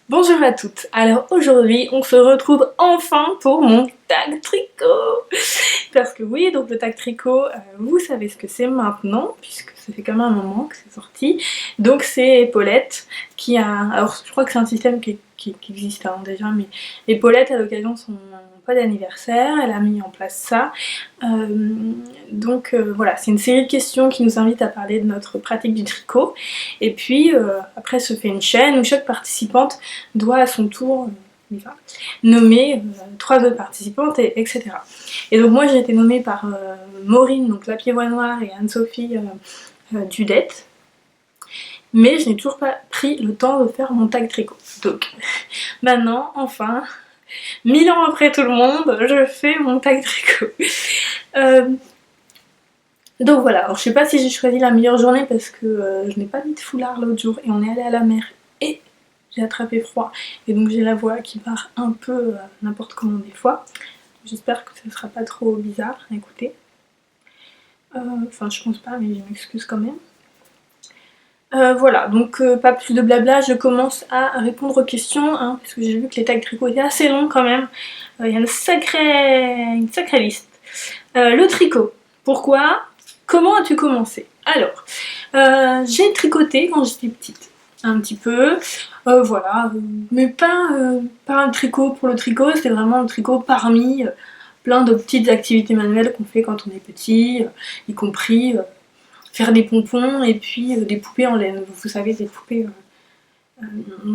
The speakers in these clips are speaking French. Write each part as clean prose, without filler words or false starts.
Bonjour à toutes, alors aujourd'hui on se retrouve enfin pour mon tag tricot. Parce que oui, donc le tag tricot, vous savez ce que c'est maintenant, puisque ça fait quand même un moment que c'est sorti. Donc c'est Paulette qui a... Alors je crois que c'est un système qui existe déjà, mais et Paulette à l'occasion de son pas d'anniversaire, elle a mis en place ça. Voilà, c'est une série de questions qui nous invite à parler de notre pratique du tricot. Et puis après se fait une chaîne où chaque participante doit à son tour nommer 3 autres participantes, etc. Et donc moi j'ai été nommée par Maureen, donc la Pied-Voix Noire, et Anne-Sophie Dudette. Mais je n'ai toujours pas pris le temps de faire mon tag tricot. Donc maintenant, enfin, 1000 ans après tout le monde, je fais mon tag tricot. Donc voilà, alors je sais pas si j'ai choisi la meilleure journée parce que je n'ai pas mis de foulard l'autre jour et on est allé à la mer et j'ai attrapé froid et donc j'ai la voix qui part un peu n'importe comment des fois. J'espère que ça sera pas trop bizarre à écouter. Enfin je pense pas, mais je m'excuse quand même. Voilà, donc pas plus de blabla, je commence à répondre aux questions, hein, parce que j'ai vu que les tags tricot étaient assez longs quand même. Il y a une sacrée liste. Le tricot, pourquoi? Comment as-tu commencé? Alors, j'ai tricoté quand j'étais petite, un petit peu, voilà, mais pas un tricot pour le tricot, c'était vraiment le tricot parmi plein de petites activités manuelles qu'on fait quand on est petit, y compris faire des pompons et puis des poupées en laine. Vous savez, des poupées...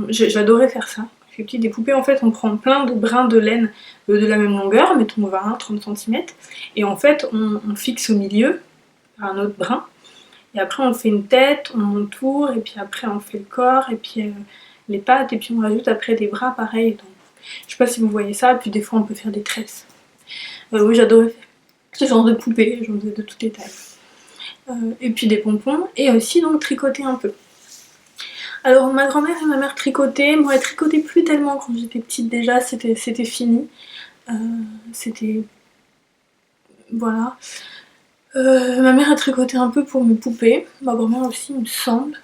j'adorais faire ça. Des poupées, en fait, on prend plein de brins de laine de la même longueur, mettons 20-30 cm, et en fait, on fixe au milieu un autre brin, et après on fait une tête, on entoure, et puis après on fait le corps, et puis les pattes, et puis on rajoute après des bras pareil. Donc, je sais pas si vous voyez ça, et puis des fois on peut faire des tresses. Oui, j'adorais faire ce genre de poupées, j'en faisais de toutes les tailles. Et puis des pompons, et aussi donc tricoter un peu. Alors ma grand-mère et ma mère tricotaient, moi elle tricotait plus tellement quand j'étais petite déjà, c'était fini. C'était... Voilà. Ma mère a tricoté un peu pour mes poupées, ma grand-mère aussi il me semble.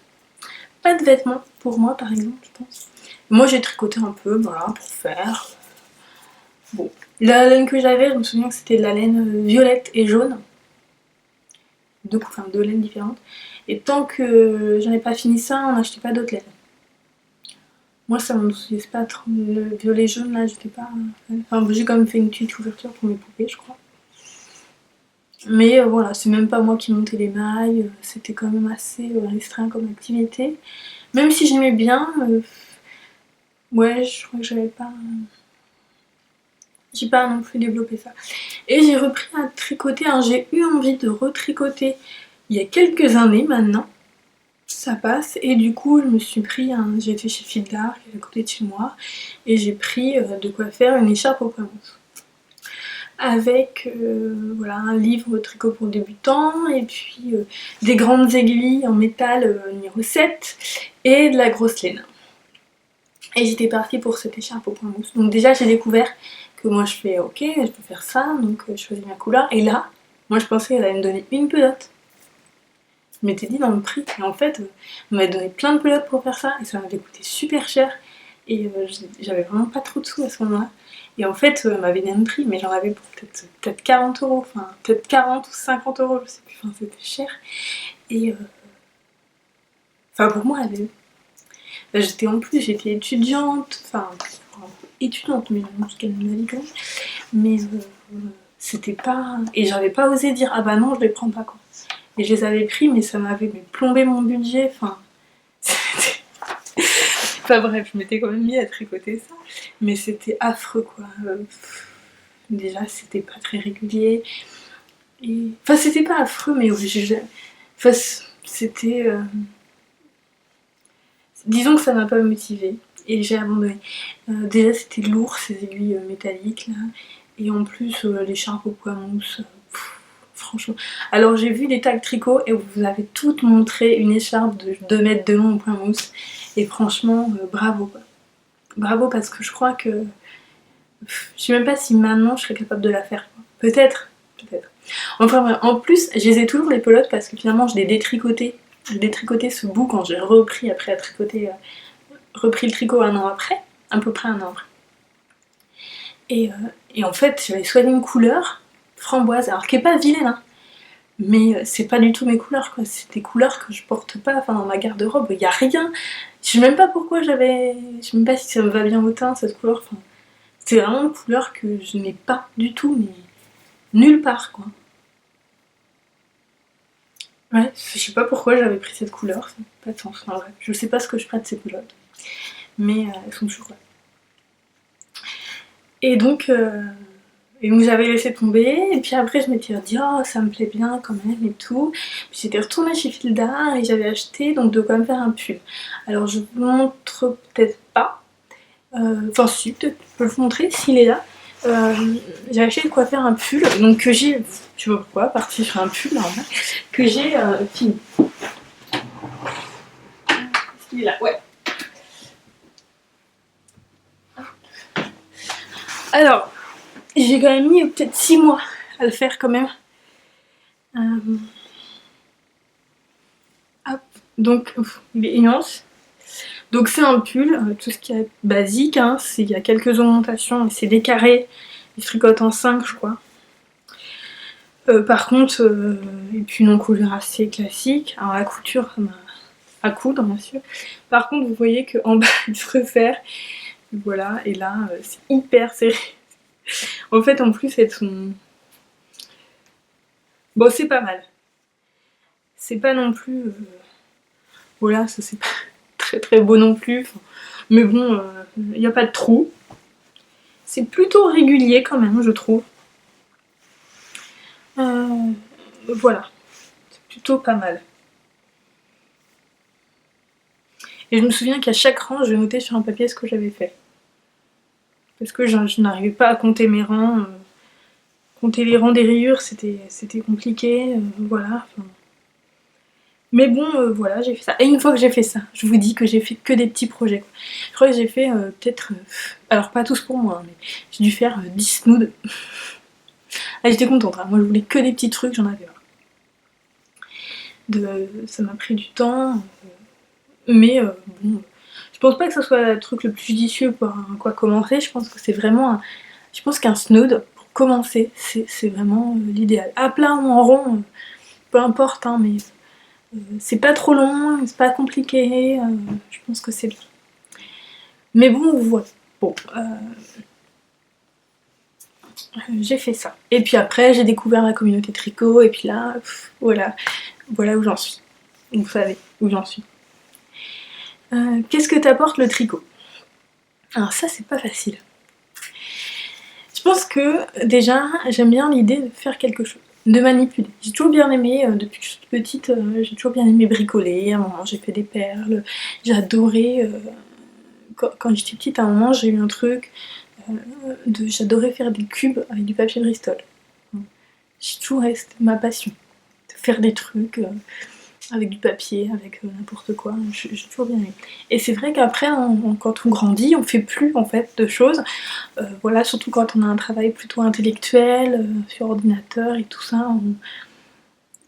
Pas de vêtements pour moi par exemple, je pense. Moi j'ai tricoté un peu, voilà, pour faire. Bon. La laine que j'avais, je me souviens que c'était de la laine violette et jaune. Deux laines différentes. Et tant que j'en ai pas fini ça, on n'achetait pas d'autres laines. Moi ça m'enthousiasme pas trop. Le violet jaune là, j'étais pas... Enfin j'ai quand même fait une petite ouverture pour mes poupées je crois. Mais voilà, c'est même pas moi qui montais les mailles, c'était quand même assez restreint comme activité. Même si j'aimais bien, ouais, je crois que j'avais pas... J'ai pas non plus développé ça. Et j'ai repris à tricoter, hein, j'ai eu envie de retricoter il y a quelques années maintenant. Ça passe, et du coup je me suis pris, j'ai été chez Fildar, qui est à côté de chez moi, et j'ai pris de quoi faire une écharpe au point mousse. Avec voilà, un livre tricot pour débutants, et puis des grandes aiguilles en métal numéro 7, et de la grosse laine. Et j'étais partie pour cette écharpe au point mousse. Donc déjà j'ai découvert que moi je fais ok, je peux faire ça, donc je choisis ma couleur, et là, moi je pensais qu'elle allait me donner une pelote. Je m'étais dit dans le prix, et en fait, on m'avait donné plein de pelotes pour faire ça, et ça m'avait coûté super cher, et j'avais vraiment pas trop de sous à ce moment-là. Et en fait, elle m'avait donné un prix, mais j'en avais pour peut-être 40 euros, enfin peut-être 40 ou 50 euros, je sais plus, enfin c'était cher. Et enfin pour moi, j'étais en plus, j'étais étudiante, enfin étudiante, mais en tout cas de ma vie quand même. Mais c'était pas... Et j'avais pas osé dire, ah bah non, je les prends pas quoi. Et je les avais pris, mais ça m'avait plombé mon budget, enfin... Enfin bref, je m'étais quand même mis à tricoter ça, mais c'était affreux quoi. Déjà, c'était pas très régulier. Et... Enfin, c'était pas affreux, mais enfin, c'était... Disons que ça m'a pas motivée, et j'ai abandonné. Déjà, c'était lourd, ces aiguilles métalliques là, et en plus, l'écharpe au point mousse... Franchement. Alors j'ai vu des tags tricot et vous avez toutes montré une écharpe de 2 mètres de long au point mousse. Et franchement, bravo quoi. Bravo, parce que je crois que... Je sais même pas si maintenant je serais capable de la faire. Peut-être, peut-être. Enfin en plus, je les ai toujours les pelotes parce que finalement je les détricotais. J'ai détricoté ce bout quand j'ai repris après à tricoter repris le tricot un an après, à peu près un an après. Et en fait, j'avais choisi une couleur framboise, alors qui est pas vilaine, hein, mais c'est pas du tout mes couleurs, quoi. C'est des couleurs que je porte pas, enfin dans ma garde-robe, il y a rien. Je sais même pas pourquoi j'avais... Je sais même pas si ça me va bien au teint, cette couleur, enfin... C'est vraiment une couleur que je n'ai pas du tout, mais nulle part, quoi. Ouais, je sais pas pourquoi j'avais pris cette couleur, ça n'a pas de sens, en vrai. Je sais pas ce que je ferais de ces culottes, mais elles sont toujours là. Et donc j'avais laissé tomber, et puis après je m'étais dit oh ça me plaît bien quand même et tout. Puis j'étais retournée chez Fildar et j'avais acheté donc de quoi me faire un pull. Alors je vous montre peut-être pas, enfin si, peut-être je peux le montrer s'il est là. J'ai acheté de quoi faire un pull, donc que j'ai, je sais pas pourquoi, parti sur un pull là en bas, que j'ai fini. Est-ce qu'il est là? Ouais. Alors, j'ai quand même mis peut-être 6 mois à le faire quand même. Hop, donc il est immense. Donc c'est un pull, tout ce qui est basique, hein, il y a quelques augmentations, mais c'est des carrés, il se tricote en 5 je crois. Par contre, et puis une encolure assez classique, alors la couture à coudre bien sûr. Par contre vous voyez qu'en bas il se resserre, voilà, et là c'est hyper serré. En fait en plus elles sont... Bon c'est pas mal. C'est pas non plus... Voilà, ça c'est pas très beau non plus. Mais bon, il n'y a pas de trou. C'est plutôt régulier quand même, je trouve. Voilà, c'est plutôt pas mal. Et je me souviens qu'à chaque rang, je notais sur un papier ce que j'avais fait. Parce que je n'arrivais pas à compter mes rangs. Compter les rangs des rayures, c'était compliqué. Voilà. Enfin... Mais bon, voilà, j'ai fait ça. Et une fois que j'ai fait ça, je vous dis que j'ai fait que des petits projets. Je crois que j'ai fait peut-être... alors pas tous pour moi, hein, mais j'ai dû faire 10 snoods. Ah, j'étais contente, hein. Moi je voulais que des petits trucs, j'en avais marre. Ça m'a pris du temps, mais bon, je pense pas que ce soit le truc le plus judicieux pour quoi commencer. Je pense que c'est vraiment je pense qu'un snood pour commencer c'est vraiment l'idéal. À plat ou en rond, peu importe, hein, mais c'est pas trop long, c'est pas compliqué, je pense que c'est bien. Mais bon, voilà. Bon, j'ai fait ça. Et puis après, j'ai découvert la communauté tricot, et puis là, voilà où j'en suis. Vous savez où j'en suis. Qu'est-ce que t'apporte le tricot? Alors ça, c'est pas facile. Je pense que déjà, j'aime bien l'idée de faire quelque chose, de manipuler. J'ai toujours bien aimé, depuis que je suis petite, j'ai toujours bien aimé bricoler. À un moment, j'ai fait des perles. J'adorais, quand j'étais petite, à un moment, j'ai eu un truc, j'adorais faire des cubes avec du papier Bristol. J'ai toujours resté ma passion, de faire des trucs avec du papier, avec n'importe quoi, j'ai toujours bien aimé. Et c'est vrai qu'après, quand on grandit, on fait plus en fait de choses, voilà, surtout quand on a un travail plutôt intellectuel, sur ordinateur et tout ça,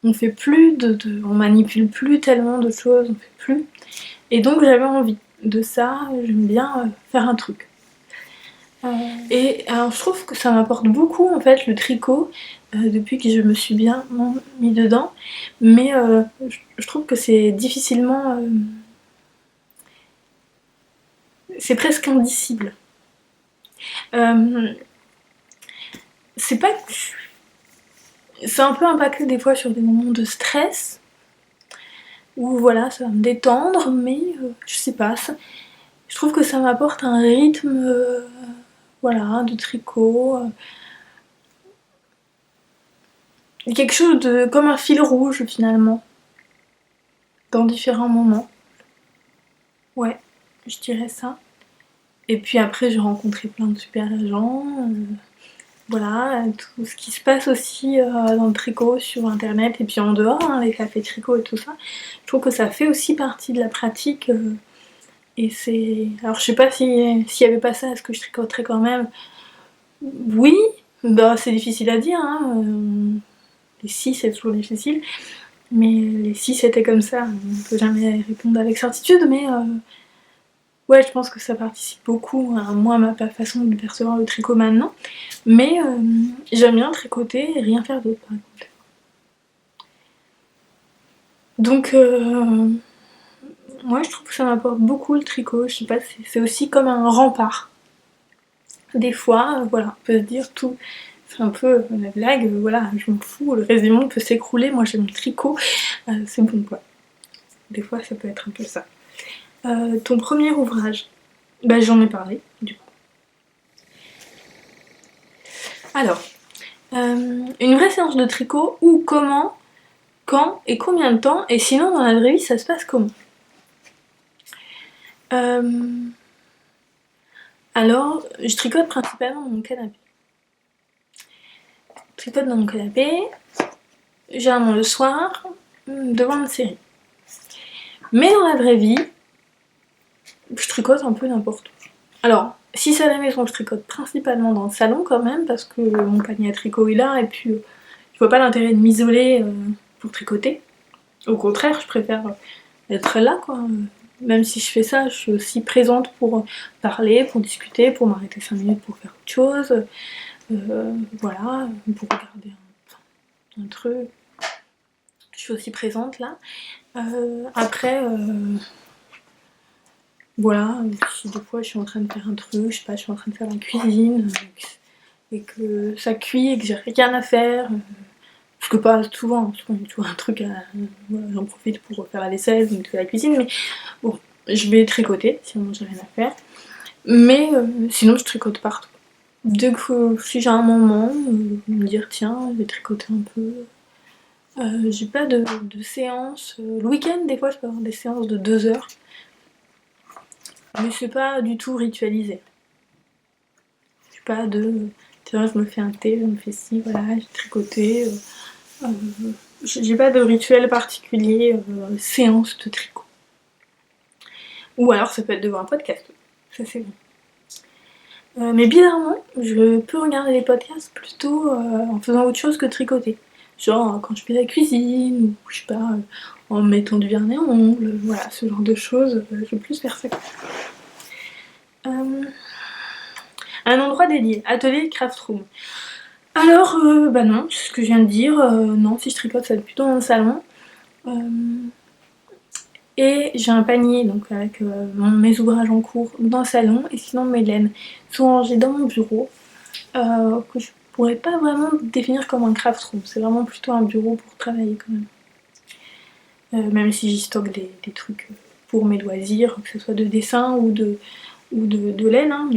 on fait plus on manipule plus tellement de choses, on fait plus. Et donc j'avais envie de ça, j'aime bien faire un truc. Et alors je trouve que ça m'apporte beaucoup en fait le tricot, depuis que je me suis bien mis dedans, mais je trouve que c'est difficilement... c'est presque indicible. C'est pas... C'est un peu impacté des fois sur des moments de stress, où voilà, ça va me détendre, mais je sais pas, je trouve que ça m'apporte un rythme, voilà, de tricot, quelque chose de comme un fil rouge finalement, dans différents moments. Ouais, je dirais ça. Et puis après, j'ai rencontré plein de super gens, voilà, tout ce qui se passe aussi dans le tricot sur internet et puis en dehors, hein, les cafés tricot et tout ça. Je trouve que ça fait aussi partie de la pratique. Et c'est... Alors je sais pas s'il y avait pas ça, est-ce que je tricoterais quand même? Oui, bah c'est difficile à dire, hein. Les si c'est toujours difficile, mais les si c'était comme ça, on peut jamais répondre avec certitude, mais Ouais, je pense que ça participe beaucoup à moi, à ma façon de percevoir le tricot maintenant. Mais j'aime bien tricoter et rien faire d'autre par contre. Donc moi je trouve que ça m'apporte beaucoup le tricot, je sais pas, c'est aussi comme un rempart. Des fois, voilà, on peut se dire tout, c'est un peu la blague, voilà, je m'en fous, le reste du monde peut s'écrouler, moi j'ai mon tricot, c'est bon quoi. Des fois ça peut être un peu ça. Ton premier ouvrage, bah j'en ai parlé du coup. Alors, une vraie séance de tricot, où, comment, quand et combien de temps, et sinon dans la vraie vie ça se passe comment? Euh, alors, je tricote principalement dans mon canapé. Je tricote dans mon canapé, généralement le soir, devant une série. Mais dans la vraie vie, je tricote un peu n'importe où. Alors, si c'est à la maison, je tricote principalement dans le salon quand même, parce que mon panier à tricot est là, et puis je vois pas l'intérêt de m'isoler pour tricoter. Au contraire, je préfère être là, quoi. Même si je fais ça, je suis aussi présente pour parler, pour discuter, pour m'arrêter 5 minutes pour faire autre chose. Voilà, pour regarder un truc. Je suis aussi présente là. Après, voilà, si des fois je suis en train de faire un truc, je sais pas, je suis en train de faire la cuisine, et que ça cuit et que j'ai rien à faire, parce que pas souvent, souvent il y a toujours un truc à. Voilà, j'en profite pour faire la vaisselle ou faire la cuisine, mais bon, je vais tricoter, sinon j'ai rien à faire. Mais sinon je tricote partout. Dès que si j'ai un moment, me dire tiens, je vais tricoter un peu. J'ai pas de séance. Le week-end, des fois, je peux avoir des séances de 2 heures. Mais c'est pas du tout ritualisé. J'ai pas de. Tiens, je me fais un thé, je me fais ci, voilà, j'ai tricoté. Euh, j'ai pas de rituel particulier, séance de tricot. Ou alors ça peut être devant un podcast. Ça c'est bon. Mais bizarrement, je peux regarder les podcasts plutôt en faisant autre chose que tricoter. Genre quand je fais la cuisine, ou je sais pas, en mettant du vernis à ongles, voilà, ce genre de choses, je vais plus faire ça. Euh, un endroit dédié, atelier craft room. Alors, bah non, c'est ce que je viens de dire, non, si je tricote, ça va être plutôt dans le salon. Euh, et j'ai un panier, donc avec mes ouvrages en cours dans le salon, et sinon mes laines sont rangées dans mon bureau, que je pourrais pas vraiment définir comme un craft room, c'est vraiment plutôt un bureau pour travailler quand même. Même si j'y stocke des trucs pour mes loisirs, que ce soit de dessin ou de laine, hein,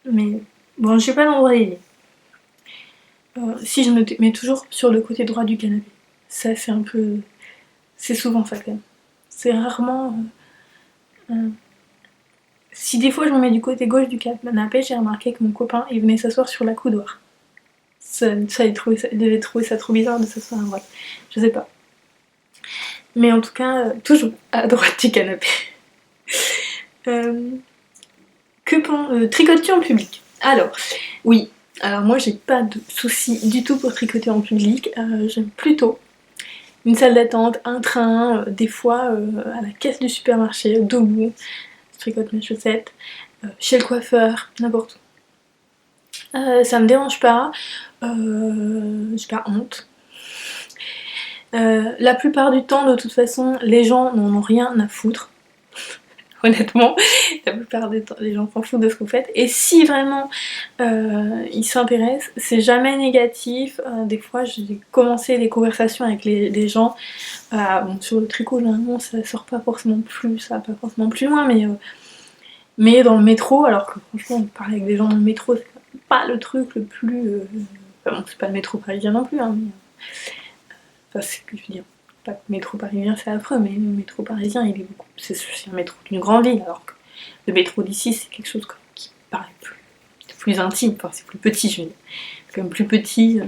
mais bon, je sais pas l'endroit dédié. Si je me mets toujours sur le côté droit du canapé, ça c'est un peu. C'est souvent ça quand même. C'est rarement. Si des fois je me mets du côté gauche du canapé, j'ai remarqué que mon copain il venait s'asseoir sur la coudoir. Il devait trouver ça trop bizarre de s'asseoir à droite. Je sais pas. Mais en tout cas, toujours à droite du canapé. Euh, tricotes-tu en public? Alors, oui. Alors moi j'ai pas de soucis du tout pour tricoter en public. J'aime plutôt une salle d'attente, un train, des fois à la caisse du supermarché, debout. Je tricote mes chaussettes. Chez le coiffeur, n'importe où. Ça me dérange pas. J'ai pas honte. La plupart du temps, de toute façon, les gens n'en ont rien à foutre. Honnêtement, la plupart des temps, les gens s'en foutent de ce que vous faites. Et si vraiment ils s'intéressent, c'est jamais négatif. Des fois, j'ai commencé les conversations avec les gens. Bon, sur le tricot, généralement, ça sort pas forcément plus, ça va pas forcément plus loin, mais dans le métro, alors que franchement, parler avec des gens dans le métro, c'est pas le truc le plus. Enfin, bon, c'est pas le métro parisien non plus, hein, mais. Enfin, c'est ce que je veux dire. Pas que le métro parisien c'est affreux, mais le métro parisien il est beaucoup. C'est un métro d'une grande ville, alors que le métro d'ici c'est quelque chose qui paraît plus intime, enfin c'est plus petit, je veux dire. C'est quand même plus petit,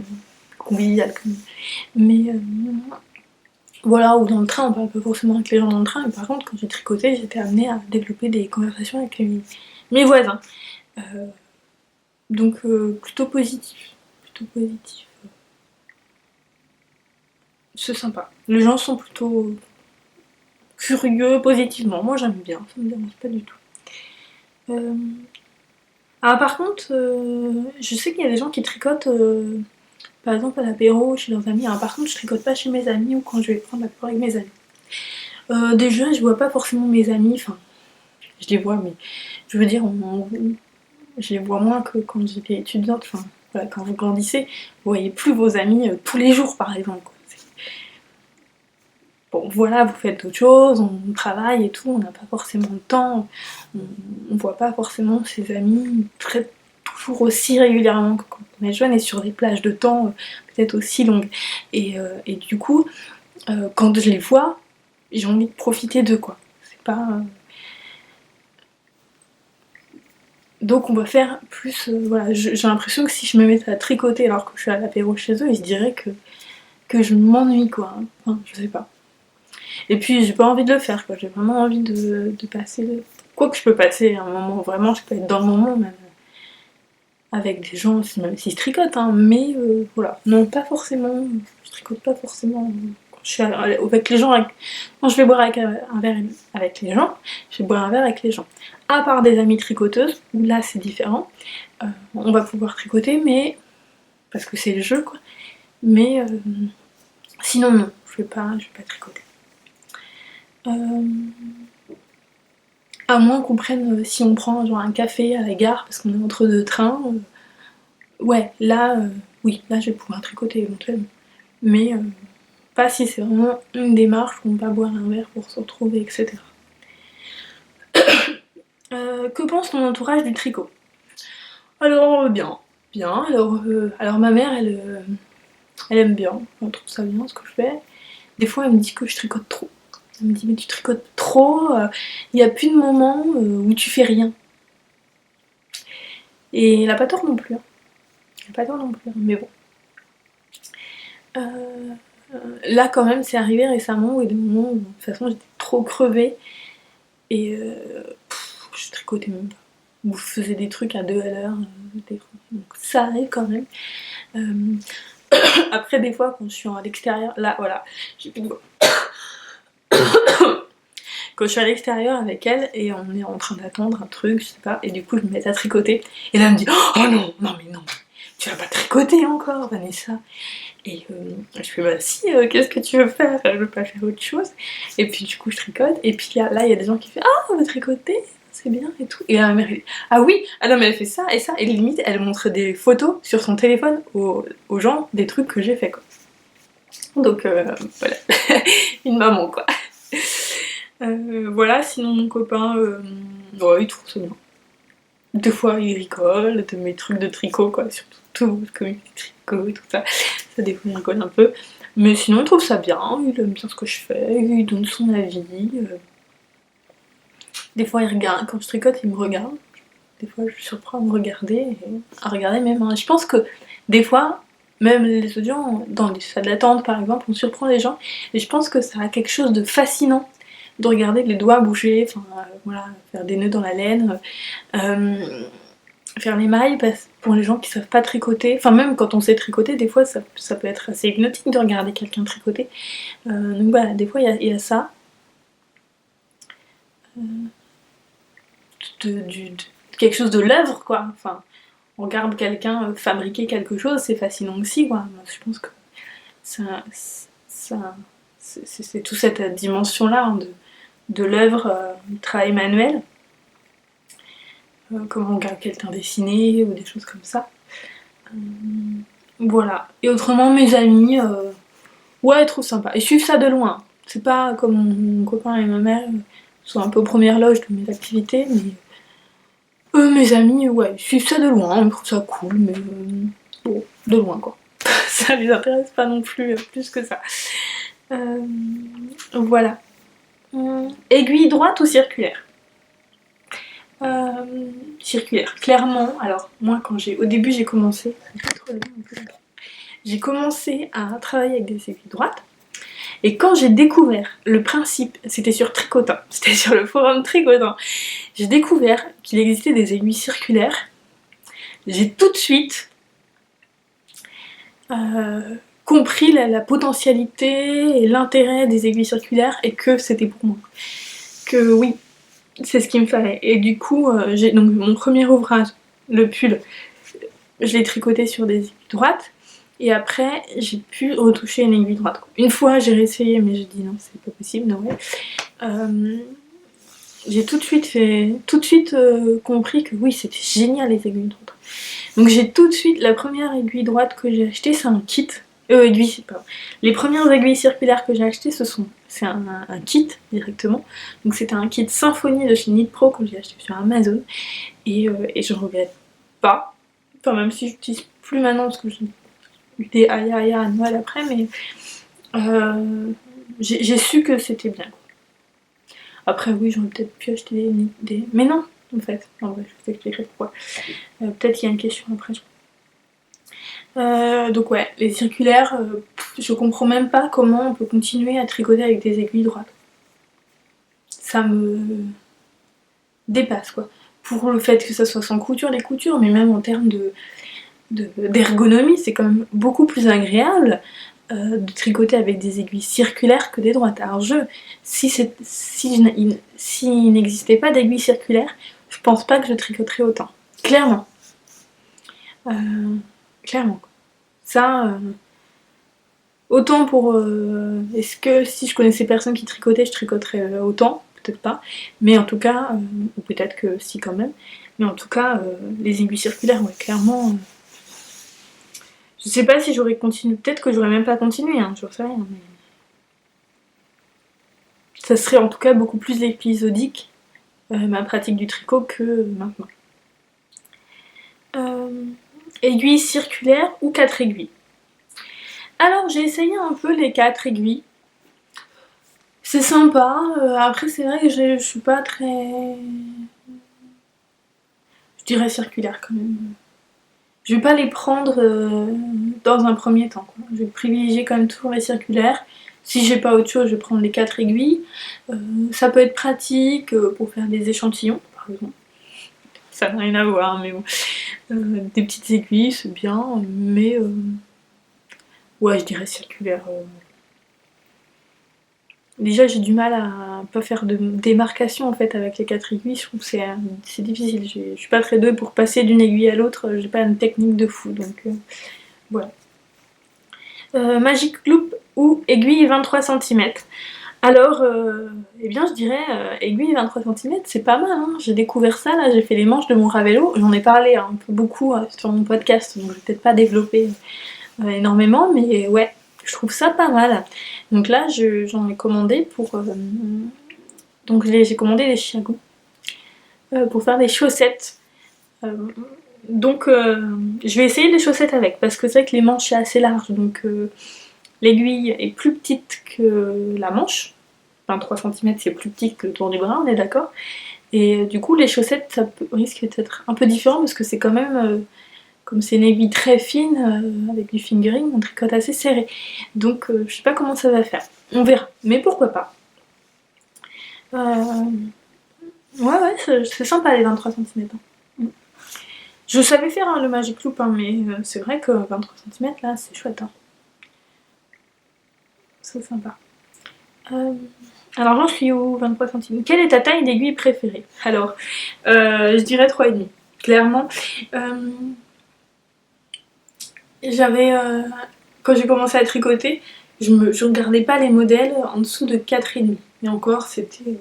convivial quand même. Mais voilà, ou dans le train, on parle pas forcément avec les gens dans le train, mais par contre quand j'ai tricoté, j'étais amenée à développer des conversations avec mes voisins. Euh, donc plutôt positif. Plutôt positif. C'est sympa. Les gens sont plutôt curieux positivement. Moi j'aime bien, ça me dérange pas du tout. Ah par contre, je sais qu'il y a des gens qui tricotent par exemple à l'apéro chez leurs amis. Alors, par contre je tricote pas chez mes amis ou quand je vais prendre l'apéro avec mes amis. Déjà je vois pas forcément mes amis, enfin je les vois mais je veux dire je les vois moins que quand j'étais étudiante, enfin voilà, quand vous grandissez, vous voyez plus vos amis tous les jours par exemple quoi. Bon voilà, vous faites d'autres choses, on travaille et tout, on n'a pas forcément le temps, on voit pas forcément ses amis toujours aussi régulièrement que quand on est jeune et sur des plages de temps peut-être aussi longues. Et du coup, quand je les vois, j'ai envie de profiter d'eux quoi. C'est pas... Donc on va faire plus... voilà, j'ai l'impression que si je me mettais à tricoter alors que je suis à l'apéro chez eux, ils se diraient que je m'ennuie quoi. Enfin, je sais pas. Et puis j'ai pas envie de le faire quoi, j'ai vraiment envie de passer... Quoi que je peux passer un moment, vraiment je peux être dans le moment même avec des gens, même si je tricote, hein, mais voilà. Non, pas forcément, je tricote pas forcément quand je suis avec les gens, quand je vais boire avec un verre avec les gens, je vais boire un verre avec les gens. À part des amies tricoteuses, où là c'est différent, on va pouvoir tricoter, mais parce que c'est le jeu quoi, mais sinon non, je vais pas tricoter. À moins qu'on prenne, si on prend genre un café à la gare parce qu'on est entre deux trains, ouais, là, oui, là je vais pouvoir tricoter éventuellement. Mais pas si c'est vraiment une démarche où on va boire un verre pour se retrouver, etc. Que pense ton entourage du tricot? Alors, bien. Bien, alors ma mère, elle aime bien, elle trouve ça bien ce que je fais. Des fois, elle me dit que je tricote trop. Elle me dit, mais tu tricotes trop, il n'y a plus de moments où tu fais rien. Et elle a pas tort non plus. Hein. Elle a pas tort non plus, hein, mais bon. Là, quand même, c'est arrivé récemment où il y a des moments où, de toute façon, j'étais trop crevée et je tricotais même pas. Ou je faisais des trucs à 2 à l'heure, donc ça arrive quand même. Après, des fois, quand je suis à l'extérieur, là, voilà, j'ai plus de voix. Quand je suis à l'extérieur avec elle et on est en train d'attendre un truc, je sais pas, et du coup, je me mets à tricoter. Et là, elle me dit, oh non, non, mais non, tu vas pas tricoter encore, Vanessa. Et je fais bah si, qu'est-ce que tu veux faire? Je veux pas faire autre chose. Et puis du coup je tricote, et puis là il y a des gens qui font ah on va tricoter, c'est bien et tout. Et la mère elle dit ah oui, ah non mais elle fait ça et ça, et limite elle montre des photos sur son téléphone aux gens des trucs que j'ai fait quoi. Donc voilà, une maman quoi. Voilà, sinon mon copain, ouais, il trouve ça bien. Des fois il rigole de mes trucs de tricot quoi, surtout tout, comme tricot et tout ça. Ça des fois il rigole un peu. Mais sinon il trouve ça bien, il aime bien ce que je fais, il donne son avis. Des fois il regarde, quand je tricote il me regarde. Des fois je suis surprends à me regarder, et à regarder mes mains. Je pense que des fois, même les étudiants, dans les salles d'attente par exemple, on surprend les gens. Et je pense que ça a quelque chose de fascinant de regarder les doigts bouger, enfin voilà, faire des nœuds dans la laine. Faire les mailles pour les gens qui savent pas tricoter, enfin même quand on sait tricoter, des fois ça peut être assez hypnotique de regarder quelqu'un tricoter. Donc voilà, des fois il y a ça. Quelque chose de l'œuvre quoi. Enfin, on regarde quelqu'un fabriquer quelque chose, c'est fascinant aussi quoi. Je pense que c'est toute cette dimension là hein, de l'œuvre, du travail manuel. Comment on regarde quelqu'un dessiner ou des choses comme ça. Voilà. Et autrement, mes amis, ouais, trop sympa. Ils suivent ça de loin. C'est pas comme mon copain et ma mère sont un peu aux premières loges de mes activités, mais eux, mes amis, ouais, ils suivent ça de loin. Ils trouvent ça cool, mais bon, de loin quoi. Ça les intéresse pas non plus plus que ça. Voilà. Aiguille droite ou circulaire? Circulaire, clairement. Alors moi au début j'ai commencé, j'ai commencé à travailler avec des aiguilles droites. Et quand j'ai découvert le principe, c'était sur Tricotin, c'était sur le forum Tricotin, j'ai découvert qu'il existait des aiguilles circulaires. J'ai tout de suite compris la potentialité et l'intérêt des aiguilles circulaires et que c'était pour moi. Que oui, c'est ce qu'il me fallait. Et du coup, j'ai donc mon premier ouvrage, le pull, je l'ai tricoté sur des aiguilles droites. Et après, j'ai pu retoucher une aiguille droite. Une fois, j'ai réessayé, mais j'ai dit non, c'est pas possible, non. J'ai tout de suite compris que oui, c'était génial les aiguilles droites. Donc j'ai tout de suite, la première aiguille droite que j'ai achetée, c'est un kit. Les premières aiguilles circulaires que j'ai achetées, c'est un kit directement. Donc c'était un kit Symphonie de chez Knit Pro que j'ai acheté sur Amazon. Et je regrette pas. Enfin, même si je l'utilise plus maintenant parce que j'ai eu des aïe à Noël après, mais j'ai su que c'était bien. Après, oui, j'aurais peut-être pu acheter des. Mais non, en fait. En vrai, je vous expliquerai pourquoi. Peut-être qu'il y a une question après. Donc ouais, les circulaires, je comprends même pas comment on peut continuer à tricoter avec des aiguilles droites. Ça me dépasse quoi. Pour le fait que ça soit sans couture, les coutures, mais même en termes d'ergonomie, c'est quand même beaucoup plus agréable de tricoter avec des aiguilles circulaires que des droites. Alors s'il n'existait pas d'aiguilles circulaires, je pense pas que je tricoterais autant. Clairement. Clairement. Ça, autant pour... est-ce que si je connaissais personne qui tricotait, je tricoterais autant? Peut-être pas. Mais en tout cas, ou peut-être que si quand même. Mais en tout cas, les aiguilles circulaires, ouais, clairement... je sais pas si j'aurais continué, peut-être que j'aurais même pas continué, hein, je sais rien, mais... ça serait en tout cas beaucoup plus épisodique, ma pratique du tricot, que maintenant. Aiguilles circulaires ou 4 aiguilles. Alors j'ai essayé un peu les 4 aiguilles. C'est sympa, après c'est vrai que je suis pas très... je dirais circulaire quand même. Je vais pas les prendre dans un premier temps, quoi. Je vais privilégier quand même toujours les circulaires. Si j'ai pas autre chose, je vais prendre les 4 aiguilles. Ça peut être pratique pour faire des échantillons, par exemple. Ça n'a rien à voir, mais bon. Des petites aiguilles, c'est bien, mais... ouais, je dirais circulaire. Déjà, j'ai du mal à pas faire de démarcation en fait avec les 4 aiguilles. Je trouve que c'est difficile. Je suis pas très douée pour passer d'une aiguille à l'autre. J'ai pas une technique de fou, donc voilà. Magic Loop ou aiguille 23 cm. Alors, eh bien, je dirais aiguille 23 cm, c'est pas mal. Hein. J'ai découvert ça là. J'ai fait les manches de mon Ravello. J'en ai parlé un peu beaucoup sur mon podcast, donc je vais peut-être pas développer énormément, mais ouais. Je trouve ça pas mal. Donc là, j'en ai commandé pour... donc j'ai commandé des chiagous pour faire des chaussettes. Donc je vais essayer les chaussettes avec, parce que c'est vrai que les manches c'est assez large, donc l'aiguille est plus petite que la manche. 23 cm c'est plus petit que le tour du bras, on est d'accord. Et du coup les chaussettes ça risque d'être un peu différent, parce que c'est quand même... comme c'est une aiguille très fine, avec du fingering, on tricote assez serré. Donc je sais pas comment ça va faire. On verra. Mais pourquoi pas. Ouais, c'est sympa les 23 cm. Je savais faire le Magic Loop, hein, mais c'est vrai que 23 cm là, c'est chouette. Hein. C'est sympa. Alors j'en suis au 23 cm. Quelle est ta taille d'aiguille préférée? Alors, je dirais 3,5. Clairement. J'avais... quand j'ai commencé à tricoter, je regardais pas les modèles en dessous de 4,5. Et encore, c'était...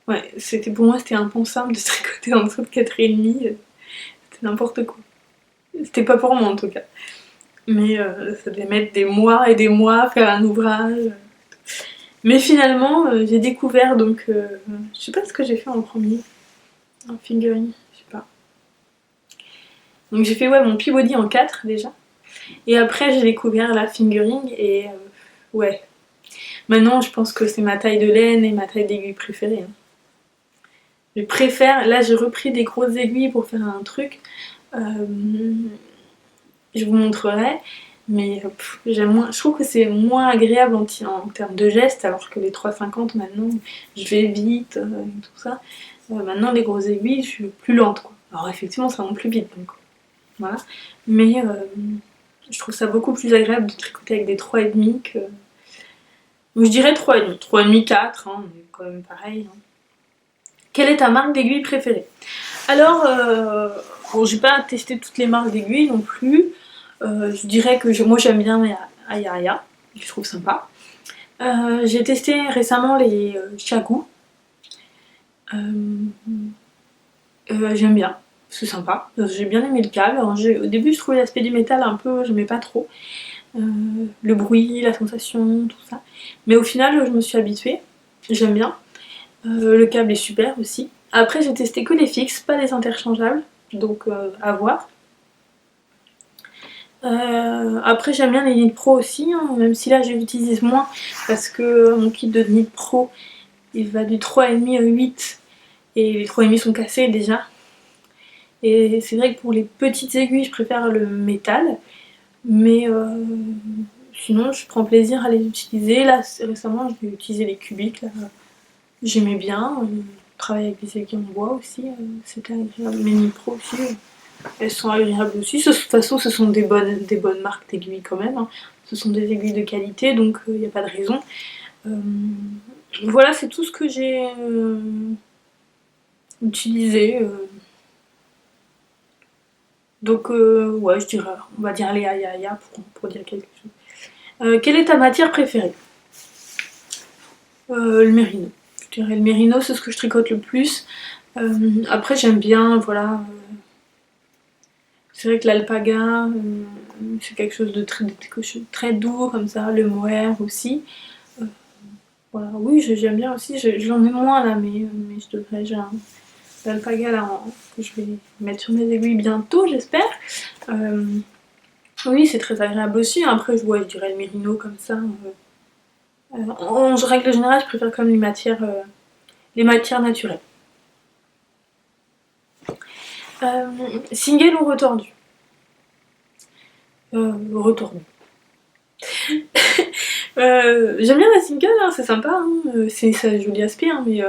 ouais, pour moi, c'était impensable de tricoter en dessous de 4,5. C'était n'importe quoi. C'était pas pour moi, en tout cas. Mais ça devait mettre des mois et des mois à faire un ouvrage. Mais finalement, j'ai découvert, donc... je sais pas ce que j'ai fait en premier. Un fingering, je sais pas. Donc j'ai fait, ouais, mon Peabody en 4, déjà. Et après, j'ai découvert la fingering et ouais. Maintenant, je pense que c'est ma taille de laine et ma taille d'aiguille préférée. Hein. Je préfère... Là, j'ai repris des grosses aiguilles pour faire un truc. Je vous montrerai. Mais j'aime moins... Je trouve que c'est moins agréable en termes de gestes, alors que les 3,50 maintenant, je vais vite et tout ça. Maintenant, les grosses aiguilles, je suis plus lente, quoi. Alors effectivement, ça monte plus vite, donc voilà. Mais... Je trouve ça beaucoup plus agréable de tricoter avec des 3,5 que... Je dirais 3,5, 3,5, 4, hein, mais quand même pareil. Hein. Quelle est ta marque d'aiguille préférée? Alors, bon, j'ai pas testé toutes les marques d'aiguilles non plus. Je dirais que moi j'aime bien les Aya, je trouve sympa. J'ai testé récemment les Chagou. J'aime bien, c'est sympa. J'ai bien aimé le câble. Alors, au début, je trouvais l'aspect du métal un peu, j'aimais pas trop. Le bruit, la sensation, tout ça. Mais au final, je me suis habituée. J'aime bien. Le câble est super aussi. Après, j'ai testé que les fixes, pas les interchangeables. Donc, à voir. Après, j'aime bien les Knit Pro aussi, hein, même si là, j'utilise moins parce que mon kit de Knit Pro, il va du 3,5 au 8 et les 3,5 sont cassés déjà. Et c'est vrai que pour les petites aiguilles, je préfère le métal, mais sinon, je prends plaisir à les utiliser. Là, récemment, j'ai utilisé les cubiques, là. J'aimais bien. Travailler avec des aiguilles en bois aussi, c'était agréable. Mes Knit Pro aussi, elles sont agréables aussi. De toute façon, ce sont des bonnes marques d'aiguilles quand même. Hein. Ce sont des aiguilles de qualité, donc il n'y a pas de raison. Voilà, c'est tout ce que j'ai utilisé. Donc, ouais, je dirais, on va dire les Aya pour dire quelque chose. Quelle est ta matière préférée? Le mérino. Je dirais le mérino, c'est ce que je tricote le plus. Après, j'aime bien, voilà. C'est vrai que l'alpaga, c'est quelque chose de très doux comme ça, le mohair aussi. Voilà, oui, j'aime bien aussi, j'en ai moins là, mais je devrais, j'ai un l'alpaga là que je vais mettre sur mes aiguilles bientôt, j'espère. Oui, c'est très agréable aussi. Après, je dirais le mérino comme ça. En règle générale, je préfère comme les matières naturelles. Single ou retordu? Retordu. J'aime bien la single, hein, c'est sympa, hein, ça a joli aspect, hein, mais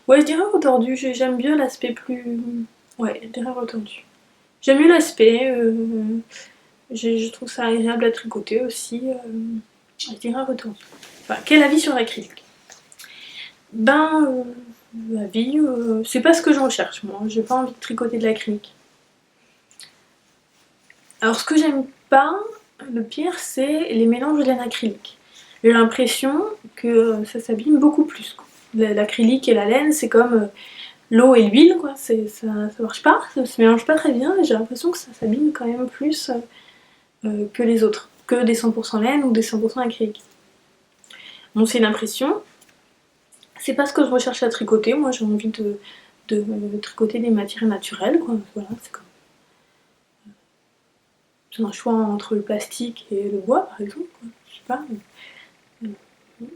ouais, je dirais retordu, j'aime bien l'aspect plus... Ouais, je dirais retordu. J'aime mieux l'aspect, je trouve ça agréable à tricoter aussi, je dirais retordu. Enfin, quel avis sur l'acrylique? Ben, l'avis, c'est pas ce que je recherche, moi, j'ai pas envie de tricoter de l'acrylique. Alors ce que j'aime pas, le pire, c'est les mélanges de laine acrylique. J'ai l'impression que ça s'abîme beaucoup plus. L'acrylique et la laine, c'est comme l'eau et l'huile, quoi. Ça marche pas, ça se mélange pas très bien, et j'ai l'impression que ça s'abîme quand même plus que les autres, que des 100% laine ou des 100% acrylique. Bon, c'est une impression. C'est pas ce que je recherche à tricoter, moi j'ai envie de tricoter des matières naturelles, quoi. Voilà, c'est un choix entre le plastique et le bois, par exemple, quoi. Je sais pas.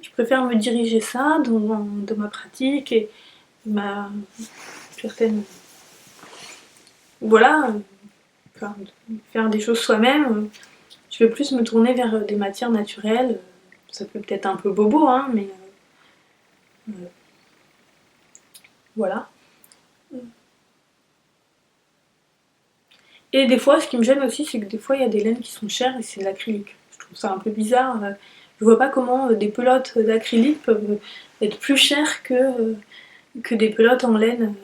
Je préfère me diriger ça dans ma pratique et ma certaine... Voilà, faire des choses soi-même. Je vais plus me tourner vers des matières naturelles. Ça peut peut-être un peu bobo, hein, mais voilà. Et des fois, ce qui me gêne aussi, c'est que des fois, il y a des laines qui sont chères et c'est de l'acrylique. Je trouve ça un peu bizarre. Je vois pas comment des pelotes d'acrylique peuvent être plus chères que des pelotes en laine.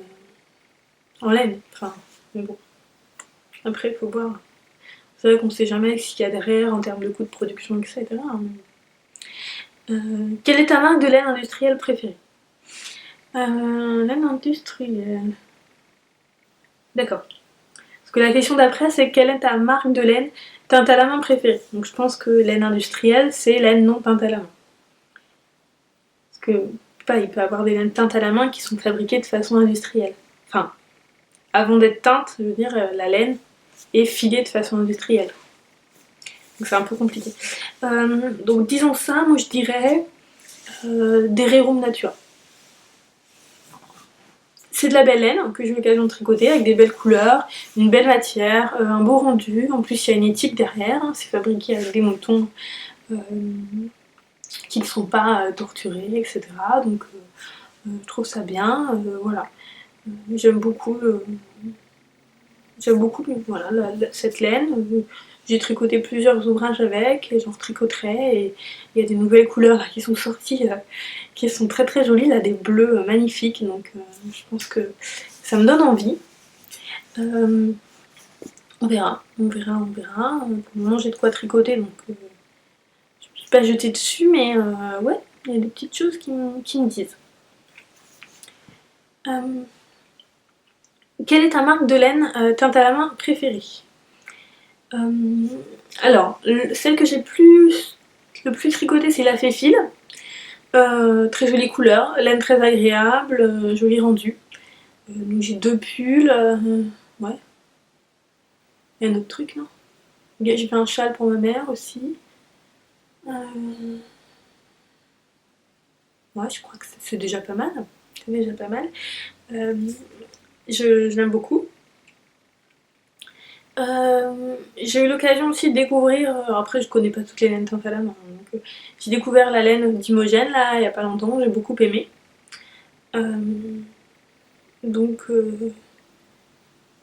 Enfin, mais bon. Après, il faut voir. C'est vrai qu'on sait jamais ce qu'il y a derrière en termes de coûts de production, etc. Quelle est ta marque de laine industrielle préférée? Laine industrielle. D'accord. Parce que la question d'après, c'est quelle est ta marque de laine teinte à la main préférée? Donc je pense que laine industrielle, c'est laine non teinte à la main. Parce que, pas, il peut y avoir des laines teintes à la main qui sont fabriquées de façon industrielle. Enfin, avant d'être teinte, je veux dire, la laine est filée de façon industrielle. Donc c'est un peu compliqué. Donc disons ça, moi je dirais des Rerum Natura. C'est de la belle laine que j'ai eu l'occasion de tricoter avec des belles couleurs, une belle matière, un beau rendu. En plus, il y a une éthique derrière. Hein. C'est fabriqué avec des moutons qui ne sont pas torturés, etc. Donc, je trouve ça bien. Voilà. J'aime beaucoup, voilà, cette laine. j'ai tricoté plusieurs ouvrages avec, et j'en tricoterai, et il y a des nouvelles couleurs là, qui sont sorties, qui sont très très jolies, là, des bleus magnifiques, donc je pense que ça me donne envie. On verra, on verra, on verra. Pour le moment j'ai de quoi tricoter, donc je ne suis pas jetée dessus, mais ouais, il y a des petites choses qui me disent. Quelle est ta marque de laine teinte à la main préférée? Alors, celle que j'ai le plus tricotée, c'est la Féfil. Très jolie couleur, laine très agréable, joli rendu. Donc j'ai 2 pulls, ouais. Il y a un autre truc, non? J'ai fait un châle pour ma mère aussi. Ouais, je crois que c'est déjà pas mal. C'est déjà pas mal. Je l'aime beaucoup. J'ai eu l'occasion aussi de découvrir, après je connais pas toutes les laines teinte à la main, donc j'ai découvert la laine d'Imogène là il y a pas longtemps, j'ai beaucoup aimé. Donc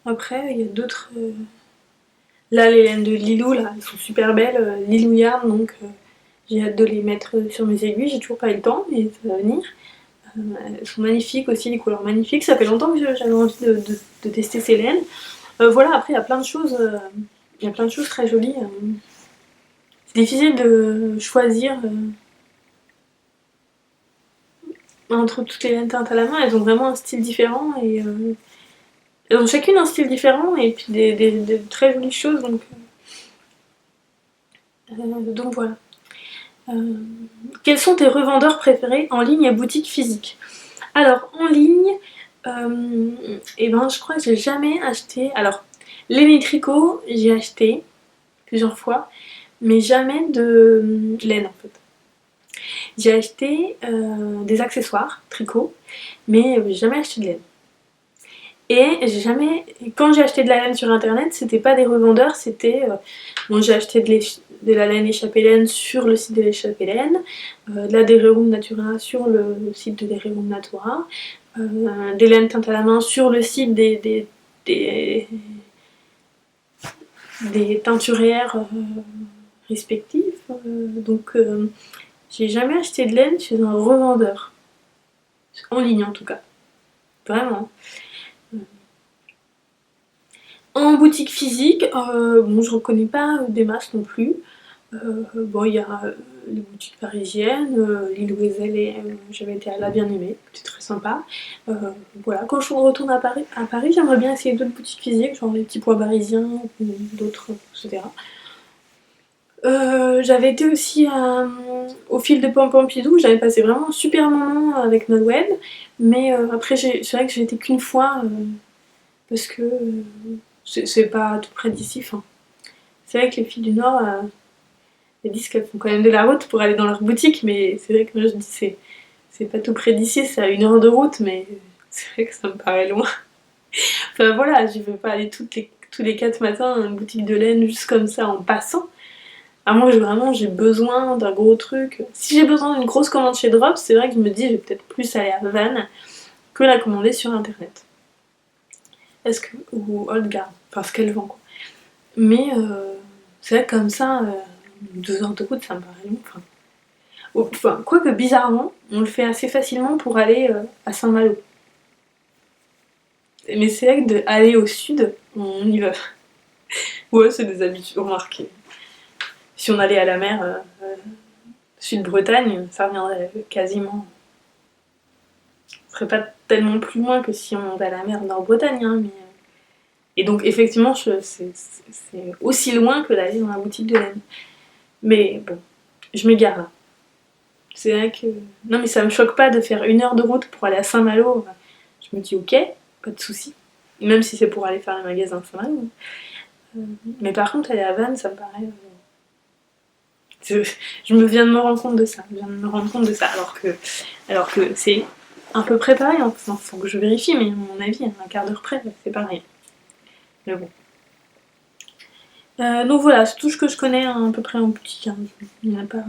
après il y a d'autres... Là les laines de Lilou là, elles sont super belles, Lilou Yarn, donc j'ai hâte de les mettre sur mes aiguilles, j'ai toujours pas eu le temps mais ça va venir. Elles sont magnifiques aussi, les couleurs magnifiques, ça fait longtemps que j'avais envie de tester ces laines. Voilà, après il y a plein de choses, très jolies. C'est difficile de choisir entre toutes les laines teintes à la main, elles ont vraiment un style différent et elles ont chacune un style différent et puis des très jolies choses, donc voilà. Quels sont tes revendeurs préférés en ligne et boutique physique? Alors en ligne, et ben je crois que j'ai jamais acheté. Alors les tricots, j'ai acheté plusieurs fois, mais jamais de laine en fait. J'ai acheté des accessoires tricot, mais j'ai jamais acheté de laine. Et j'ai jamais... Quand j'ai acheté de la laine sur internet, c'était pas des revendeurs, c'était... bon, j'ai acheté de la laine échappée laine sur le site de l'échappée laine, de la Derirum Natura sur le site de Derirum Natura, des laines teintes à la main sur le site des teinturières respectives. Donc j'ai jamais acheté de laine chez un revendeur. En ligne en tout cas. Vraiment. En boutique physique, bon, je reconnais pas des masses non plus. Bon, il y a les boutiques parisiennes, Lille Wezel, j'avais été là bien aimée, c'était très sympa. Voilà, quand je retourne à Paris, j'aimerais bien essayer d'autres boutiques physiques, genre les petits pois parisiens ou d'autres, etc. J'avais été aussi au fil de Pompidou, j'avais passé vraiment un super moment avec Nolwenn, mais après c'est vrai que j'ai été qu'une fois, parce que c'est pas tout près d'ici. Enfin, c'est vrai que les filles du Nord, elles disent qu'elles font quand même de la route pour aller dans leur boutique, mais c'est vrai que moi je dis c'est pas tout près d'ici, c'est à 1 heure de route, mais c'est vrai que ça me paraît loin. Enfin voilà, je veux pas aller tous les 4 matins à une boutique de laine juste comme ça en passant. À moins que vraiment j'ai besoin d'un gros truc. Si j'ai besoin d'une grosse commande chez Drops, c'est vrai que je me dis je vais peut-être plus aller à Van que la commander sur internet. Ou Oldgard, enfin ce qu'elle vend quoi. Mais c'est vrai que comme ça, 2 heures de route ça me paraît long. Enfin, quoique bizarrement, on le fait assez facilement pour aller à Saint-Malo. Mais c'est vrai que d'aller au sud, on y va. Ouais, c'est des habitudes remarquées. Si on allait à la mer, Sud-Bretagne, ça reviendrait quasiment. Ce serait pas tellement plus loin que si on va à la mer Nord-Bretagne, hein, mais... Et donc effectivement, c'est aussi loin que d'aller dans la boutique de laine. Mais bon, je m'égare là. C'est vrai que... Non mais ça me choque pas de faire 1 heure de route pour aller à Saint-Malo. Je me dis ok, pas de soucis. Même si c'est pour aller faire les magasins de Saint-Malo. Mais par contre, aller à Vannes, ça me paraît... Je me viens de me rendre compte de ça. Alors que c'est à peu près pareil. Enfin, faut que je vérifie, mais à mon avis, à un quart d'heure près, c'est pareil. Mais bon. Donc voilà, c'est tout ce que je connais à peu près en boutique. Hein. Il n'y en a pas...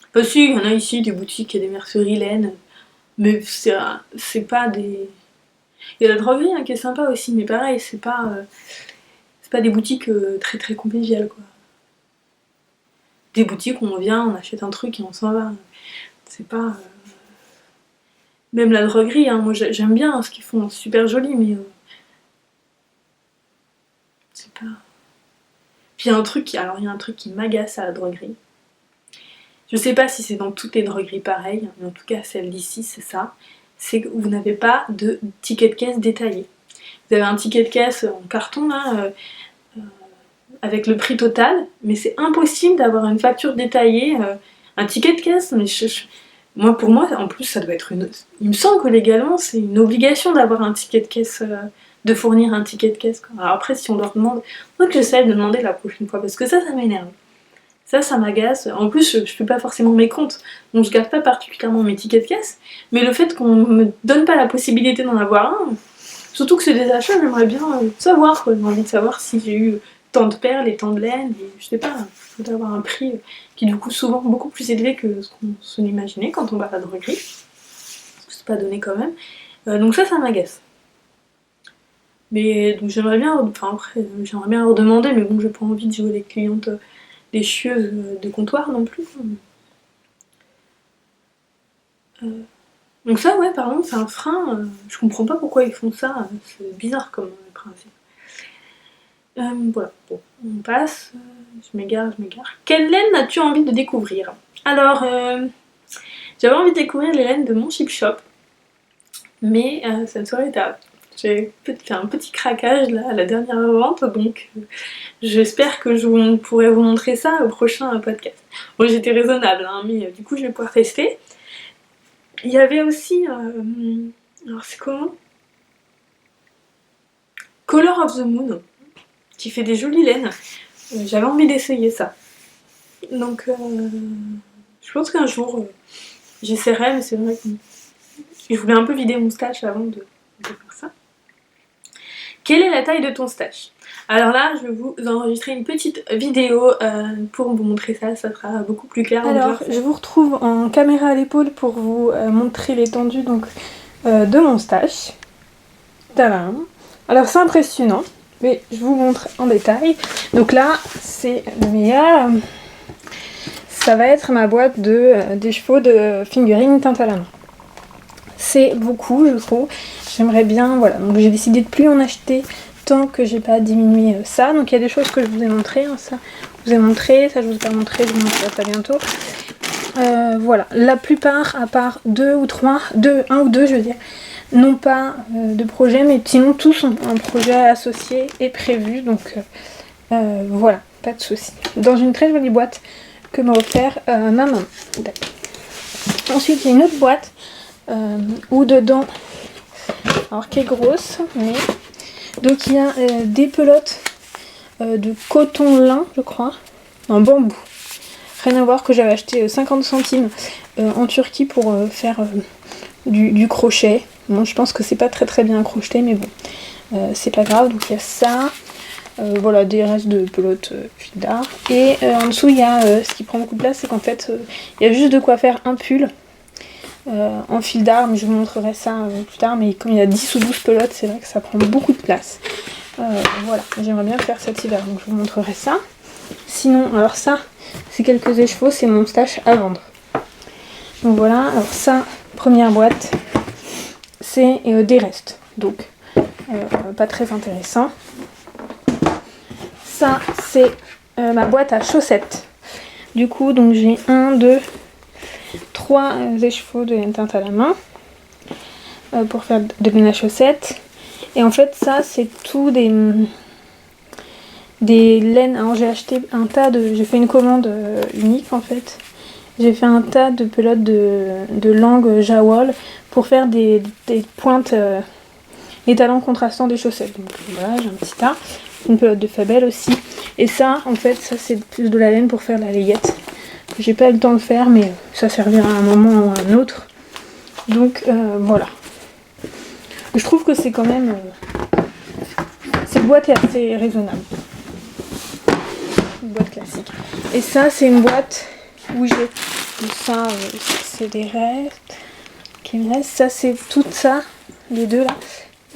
Enfin si, il y en a ici, des boutiques, il y a des merceries laine. Mais c'est pas des... Il y a la droguerie hein, qui est sympa aussi, mais pareil, c'est pas C'est pas des boutiques très très conviviales quoi. Des boutiques où on vient, on achète un truc et on s'en va. C'est pas... Même la droguerie, hein, moi j'aime bien hein, ce qu'ils font, c'est super joli, mais... c'est pas... Puis il y a un truc qui m'agace à la droguerie. Je sais pas si c'est dans toutes les drogueries pareilles, mais en tout cas celle d'ici c'est ça. C'est que vous n'avez pas de ticket de caisse détaillé. Vous avez un ticket de caisse en carton là, avec le prix total, mais c'est impossible d'avoir une facture détaillée, un ticket de caisse, mais moi, pour moi, en plus, ça doit être une... Il me semble que légalement, c'est une obligation d'avoir un ticket de caisse, de fournir un ticket de caisse. Quoi. Alors après, si on leur demande... Moi, que j'essaie de demander la prochaine fois, parce que ça m'énerve. Ça m'agace. En plus, je fais pas forcément mes comptes, donc je garde pas particulièrement mes tickets de caisse, mais le fait qu'on me donne pas la possibilité d'en avoir un, surtout que c'est des achats, j'aimerais bien savoir, quoi. J'ai envie de savoir si j'ai eu tant de perles et tant de laine, et je sais pas, d'avoir un prix qui est du coup souvent beaucoup plus élevé que ce qu'on se l'imaginait quand on va à la droguerie. C'est pas donné quand même. Donc ça m'agace. Mais donc j'aimerais bien, enfin après, j'aimerais bien leur demander, mais bon, j'ai pas envie de jouer les clientes, les chieuses de comptoir non plus. Donc ça, ouais, par contre, c'est un frein. Je comprends pas pourquoi ils font ça. C'est bizarre comme principe. Voilà, bon, on passe. Je m'égare. Quelle laine as-tu envie de découvrir? Alors, j'avais envie de découvrir les laines de mon Chip Shop, mais ça ne saurait tarder. J'ai fait un petit craquage là à la dernière vente, donc j'espère que je pourrai vous montrer ça au prochain podcast. Bon, j'étais raisonnable, hein, mais du coup je vais pouvoir tester. Il y avait aussi, alors c'est comment? Color of the Moon, qui fait des jolies laines. J'avais envie d'essayer ça. Donc je pense qu'un jour j'essaierai, mais c'est vrai que je voulais un peu vider mon stash avant de faire ça. Quelle est la taille de ton stash? Alors là, je vais vous enregistrer une petite vidéo pour vous montrer ça, ça sera beaucoup plus clair. Alors, je vous retrouve en caméra à l'épaule pour vous montrer l'étendue donc de mon stash. Tadam. Alors c'est impressionnant, mais je vous montre en détail. Donc là, c'est le meilleur. Ça va être ma boîte des chevaux de fingering teinte à la main. C'est beaucoup, je trouve. J'aimerais bien, voilà. Donc j'ai décidé de plus en acheter tant que j'ai pas diminué ça. Donc il y a des choses que je vous ai montrées. Hein, ça, je vous ai montré. Ça, je vous ai pas montré. Je vous montrerai ça bientôt. Voilà. La plupart, à part un ou deux, je veux dire, n'ont pas de projet, mais sinon tous ont un projet associé et prévu. Donc voilà, pas de souci. Dans une très jolie boîte que m'a offert ma maman. Ensuite, il y a une autre boîte où dedans, alors qui est grosse, mais donc il y a des pelotes de coton lin, je crois, en bambou. Rien à voir, que j'avais acheté 50 centimes en Turquie pour faire du crochet. Bon, je pense que c'est pas très bien crocheté, mais bon, c'est pas grave. Donc il y a ça. Voilà, des restes de pelote fil d'art. Et en dessous, il y a ce qui prend beaucoup de place, c'est qu'en fait, il y a juste de quoi faire un pull en fil d'art, mais je vous montrerai ça plus tard. Mais comme il y a 10 ou 12 pelotes, c'est vrai que ça prend beaucoup de place. Voilà, j'aimerais bien faire cet hiver, donc je vous montrerai ça. Sinon, alors ça, c'est quelques écheveaux, c'est mon stash à vendre. Donc voilà, alors ça, première boîte, c'est des restes, donc pas très intéressant. Ça, c'est ma boîte à chaussettes. Du coup, donc j'ai 1, 2, 3 écheveaux de laine teinte à la main pour faire de laine à chaussettes. Et en fait, ça, c'est tout des laines. Alors j'ai acheté un tas j'ai fait une commande unique en fait. J'ai fait un tas de pelotes de langue jawol pour faire des pointes, les talons contrastants des chaussettes. Donc voilà, j'ai un petit tas. Une pelote de Fabel aussi. Et ça, en fait, ça c'est plus de la laine pour faire la layette. J'ai pas eu le temps de faire, mais ça servira à un moment ou à un autre. Donc voilà. Je trouve que c'est quand même... cette boîte est assez raisonnable. Une boîte classique. Et ça, c'est une boîte où j'ai ça, c'est des restes qui me restent. Ça, c'est tout ça, les deux là.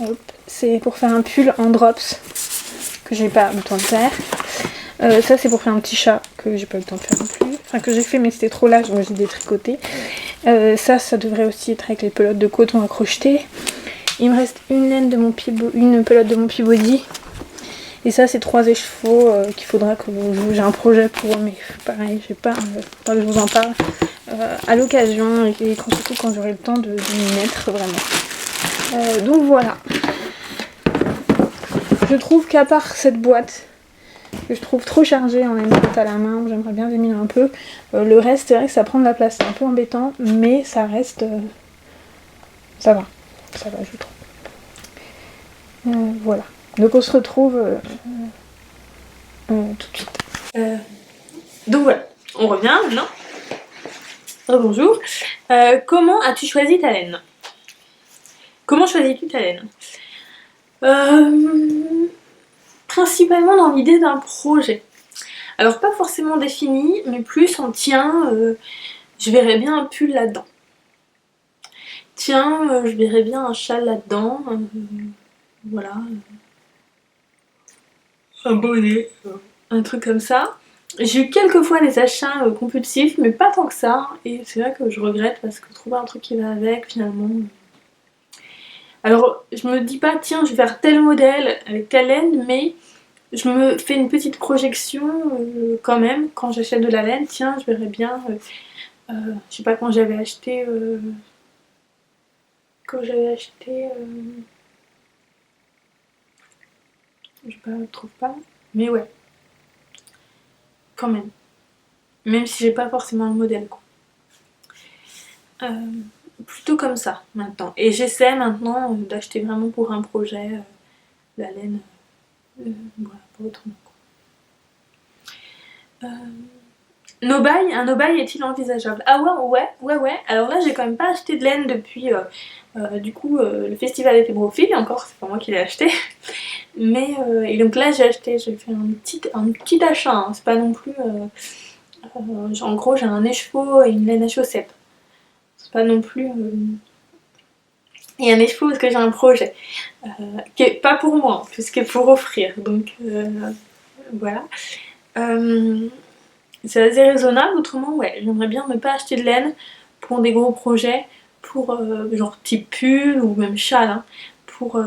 Hop. C'est pour faire un pull en drops. que j'ai pas eu le temps de faire. Ça c'est pour faire un petit chat que j'ai pas eu le temps de faire non plus. Enfin que j'ai fait mais c'était trop large donc j'ai détricoté. Ça devrait aussi être avec les pelotes de coton à crocheter. Il me reste une pelote de mon Peabody. Et ça c'est 3 écheveaux qu'il faudra que j'ai un projet pour, mais pareil, j'ai pas, que je vous en parle à l'occasion et surtout quand j'aurai le temps de m'y mettre vraiment. Donc voilà. Je trouve qu'à part cette boîte que je trouve trop chargée en laine faite à la main, j'aimerais bien diminuer un peu. Le reste, c'est vrai que ça prend de la place, c'est un peu embêtant, mais ça reste... ça va je trouve. Voilà. Donc on se retrouve tout de suite. Donc voilà, on revient maintenant. Oh, bonjour. Comment as-tu choisi ta laine? Comment choisis-tu ta laine? Principalement dans l'idée d'un projet. Alors pas forcément défini, mais plus en tiens, je verrais bien un pull là-dedans. Tiens, je verrais bien un châle là-dedans. Voilà. Un bonnet. Un truc comme ça. J'ai eu quelques fois des achats compulsifs, mais pas tant que ça. Et c'est vrai que je regrette parce que trouver un truc qui va avec, finalement... Alors, je me dis pas, tiens, je vais faire tel modèle avec telle laine, mais je me fais une petite projection quand même, quand j'achète de la laine. Tiens, je verrais bien... je sais pas quand j'avais acheté... je trouve pas. Mais ouais. Quand même. Même si j'ai pas forcément le modèle, quoi. Plutôt comme ça, maintenant. Et j'essaie maintenant d'acheter vraiment pour un projet la laine. Voilà, pour autrement, quoi. Un no-buy est-il envisageable? Ah ouais. Alors là, j'ai quand même pas acheté de laine depuis du coup le festival des Fébrophiles, et encore c'est pas moi qui l'ai acheté. Mais et donc là j'ai fait un petit achat, hein. C'est pas non plus en gros j'ai un écheveau et une laine à chaussettes. C'est pas non plus et un écheveau parce que j'ai un projet qui est pas pour moi en plus, qui est pour offrir, donc voilà. C'est assez raisonnable, autrement ouais, j'aimerais bien ne pas acheter de laine pour des gros projets, pour genre type pull ou même châle, hein, pour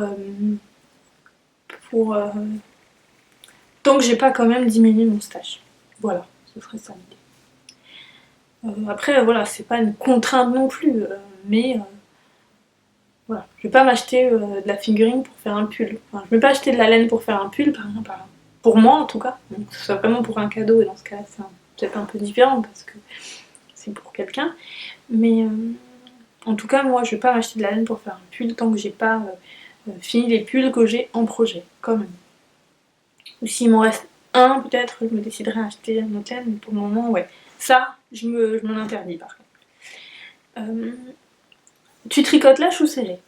tant que j'ai pas quand même diminué mon stash. Voilà, ce serait ça l'idée. Après voilà, c'est pas une contrainte non plus, mais voilà, je vais pas m'acheter de la fingering pour faire un pull. Enfin, je vais pas acheter de la laine pour faire un pull, par exemple, pour moi en tout cas, donc que ce soit vraiment pour un cadeau, et dans ce cas-là c'est peut-être un peu différent parce que c'est pour quelqu'un, mais en tout cas moi je vais pas m'acheter de la laine pour faire un pull tant que j'ai pas fini les pulls que j'ai en projet, quand même. Ou s'il m'en reste un, peut-être je me déciderai à acheter un autre laine, mais pour le moment ouais, ça je m'en interdis par contre. Tu tricotes lâche ou serré?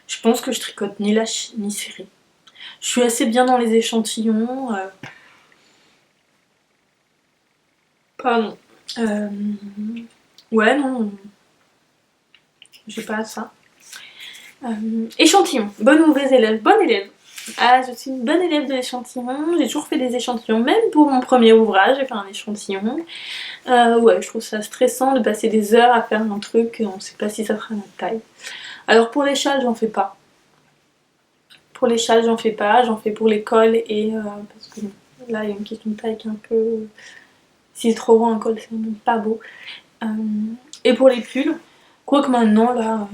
Je pense que je tricote ni lâche ni serré. Je suis assez bien dans les échantillons. Pardon. Ouais, non. J'ai pas ça. Échantillon. Bonne ou mauvaise élève? Bonne élève. Ah, je suis une bonne élève de l'échantillon. J'ai toujours fait des échantillons. Même pour mon premier ouvrage, j'ai fait un échantillon. Ouais, je trouve ça stressant de passer des heures à faire un truc. On sait pas si ça fera notre taille. Alors pour les châles, j'en fais pas. Pour les châles, j'en fais pas. J'en fais pour les cols et... parce que là, il y a une question de taille qui est un peu... Si c'est trop grand un col, c'est vraiment pas beau. Et pour les pulls, quoique maintenant, là,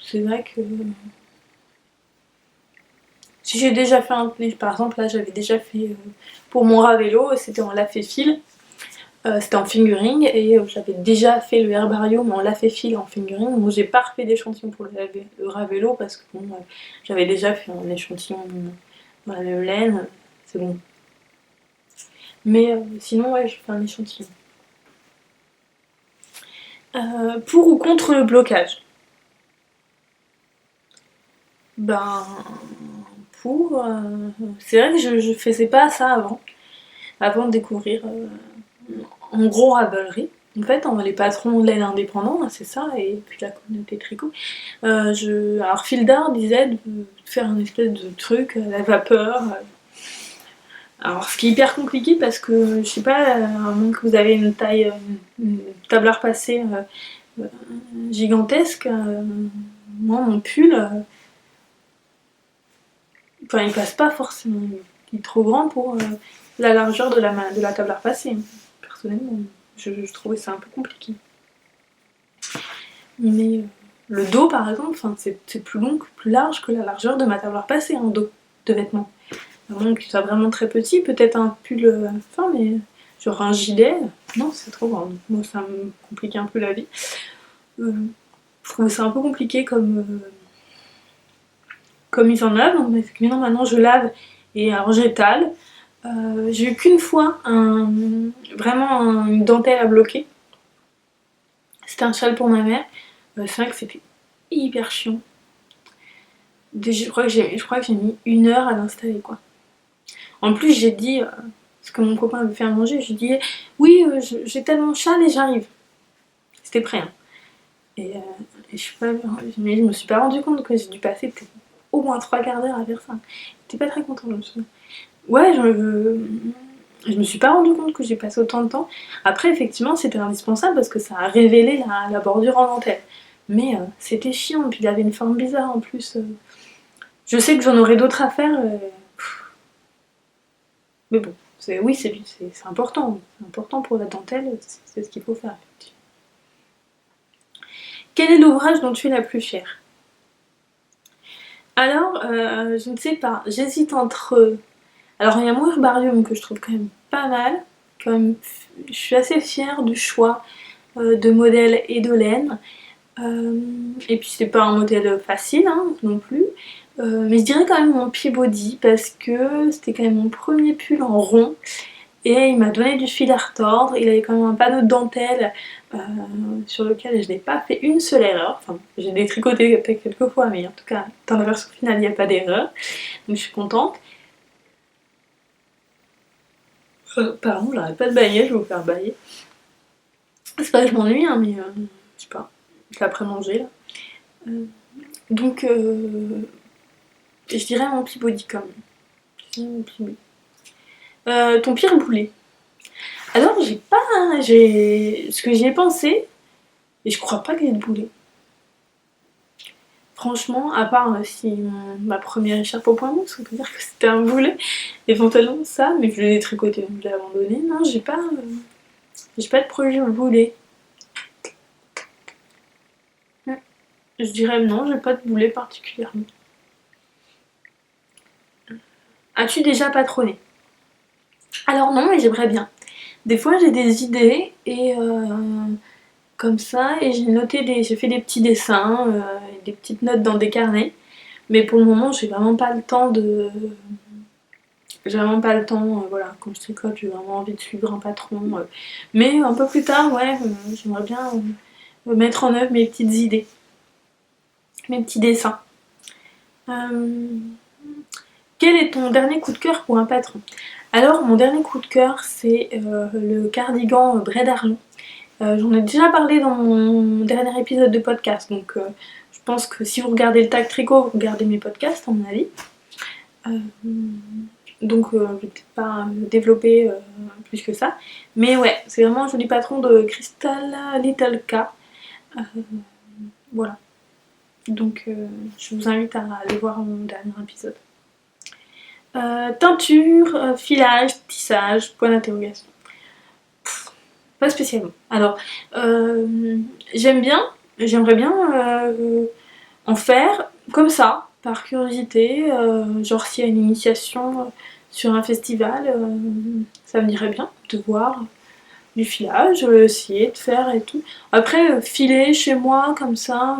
c'est vrai que... Si j'ai déjà fait un... Par exemple, là, j'avais déjà fait... pour mon Ravello, c'était en lafet fil. C'était en fingering et j'avais déjà fait le herbario mais en lafet fil en fingering, donc j'ai pas refait d'échantillon pour le Ravello parce que bon, j'avais déjà fait un échantillon dans la même laine, c'est bon. Mais sinon ouais, je fais un échantillon. Pour ou contre le blocage? Ben... pour... c'est vrai que je faisais pas ça avant de découvrir en gros Ravelry. En fait, les patrons de l'aide indépendant, c'est ça, et puis la communauté tricot. Alors Fil d'Art disait de faire un espèce de truc à la vapeur. Alors ce qui est hyper compliqué parce que, je sais pas, à moins que vous avez une taille, une table à repasser gigantesque, moi mon pull, enfin il passe pas forcément, il est trop grand pour la largeur de la table à repasser. Personnellement, je trouvais ça un peu compliqué. Mais le dos par exemple, c'est plus long, plus large que la largeur de ma table à repasser en dos de vêtements. À moins qu'il soit vraiment très petit, peut-être un pull fin, mais genre un gilet, non c'est trop grand. Moi ça me complique un peu la vie. Je trouve ça un peu compliqué comme mise en œuvre, donc maintenant je lave et alors j'étale. J'ai eu qu'une fois vraiment une dentelle à bloquer. C'était un châle pour ma mère. C'est vrai que c'était hyper chiant. Je crois que j'ai mis 1 heure à l'installer quoi. En plus j'ai dit, parce que mon copain avait fait à manger, j'ai dit oui j'étale mon châle et j'arrive. C'était prêt. Hein. Et je me suis pas rendu compte que j'ai dû passer peut-être au moins 3 quarts d'heure à faire ça. J'étais pas très contente, je me souviens. Ouais, je me suis pas rendu compte que j'ai passé autant de temps. Après, effectivement, c'était indispensable parce que ça a révélé la bordure en dentelle. Mais c'était chiant, puis il avait une forme bizarre en plus. Je sais que j'en aurais d'autres à faire. Mais bon, oui, c'est important. C'est important pour la dentelle, c'est ce qu'il faut faire, effectivement. Quel est l'ouvrage dont tu es la plus fière? Alors, je ne sais pas, j'hésite entre... Alors, il y a mon herbarium que je trouve quand même pas mal. Je suis assez fière du choix de modèle et de laine. Et puis, c'est pas un modèle facile hein, non plus. Mais je dirais quand même mon Peabody parce que c'était quand même mon premier pull en rond. Et il m'a donné du fil à retordre. Il avait quand même un panneau de dentelle sur lequel je n'ai pas fait une seule erreur. Enfin, j'ai détricoté quelques fois, mais en tout cas, dans la version finale, il n'y a pas d'erreur. Donc je suis contente. Pardon, j'arrête pas de bailler, je vais vous faire bailler. C'est pas que je m'ennuie, hein, mais je sais pas, c'est après manger là. Donc, je dirais mon Peabody quand même. Ton pire boulet. Alors, ce que j'y ai pensé, et je crois pas qu'il y ait de boulet. Franchement, à part si ma première écharpe au point mousse, on peut dire que c'était un boulet, éventuellement ça, mais je l'ai tricoté donc je l'ai abandonné. Non, j'ai pas de projet boulet. Je dirais non, j'ai pas de boulet particulièrement. As-tu déjà patronné? Alors non, mais j'aimerais bien. Des fois j'ai des idées et comme ça, et j'ai fait des petits dessins, des petites notes dans des carnets. Mais pour le moment, j'ai vraiment pas le temps voilà, quand je tricote, j'ai vraiment envie de suivre un patron. Mais un peu plus tard, ouais, j'aimerais bien mettre en œuvre mes petites idées, mes petits dessins. Quel est ton dernier coup de cœur pour un patron? Alors, mon dernier coup de cœur, c'est le cardigan Bray d'Arlon. J'en ai déjà parlé dans mon dernier épisode de podcast, donc je pense que si vous regardez le tag tricot, vous regardez mes podcasts, à mon avis. Donc je vais peut-être pas développer plus que ça. Mais ouais, c'est vraiment un joli patron de Crystal Little K. Voilà. Donc je vous invite à aller voir mon dernier épisode. Teinture, filage, tissage, point d'interrogation. Pas spécialement. Alors, j'aimerais bien en faire comme ça, par curiosité, genre s'il y a une initiation sur un festival, ça me dirait bien de voir du filage, essayer de faire et tout. Après, filer chez moi comme ça,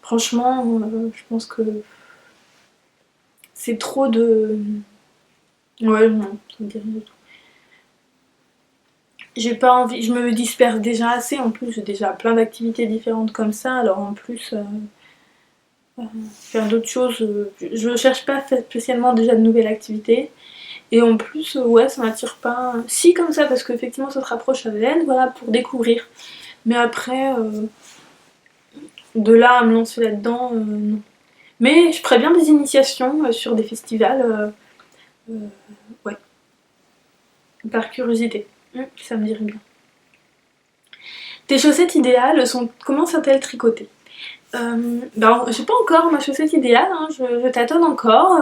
franchement, je pense que c'est trop de... Ouais, non, ça me dit rien du tout. J'ai pas envie, je me disperse déjà assez, en plus j'ai déjà plein d'activités différentes comme ça, alors en plus faire d'autres choses, je cherche pas spécialement déjà de nouvelles activités Et en plus, ouais, ça m'attire pas. Si, comme ça, parce qu'effectivement, ça se rapproche à la laine, voilà, pour découvrir. Mais après, de là à me lancer là-dedans, non. Mais je ferais bien des initiations sur des festivals, ouais, par curiosité. Ça me dirait bien. Tes chaussettes idéales sont... Comment sont-elles tricotées? Ben, j'ai pas encore ma chaussette idéale, hein, je tâtonne encore.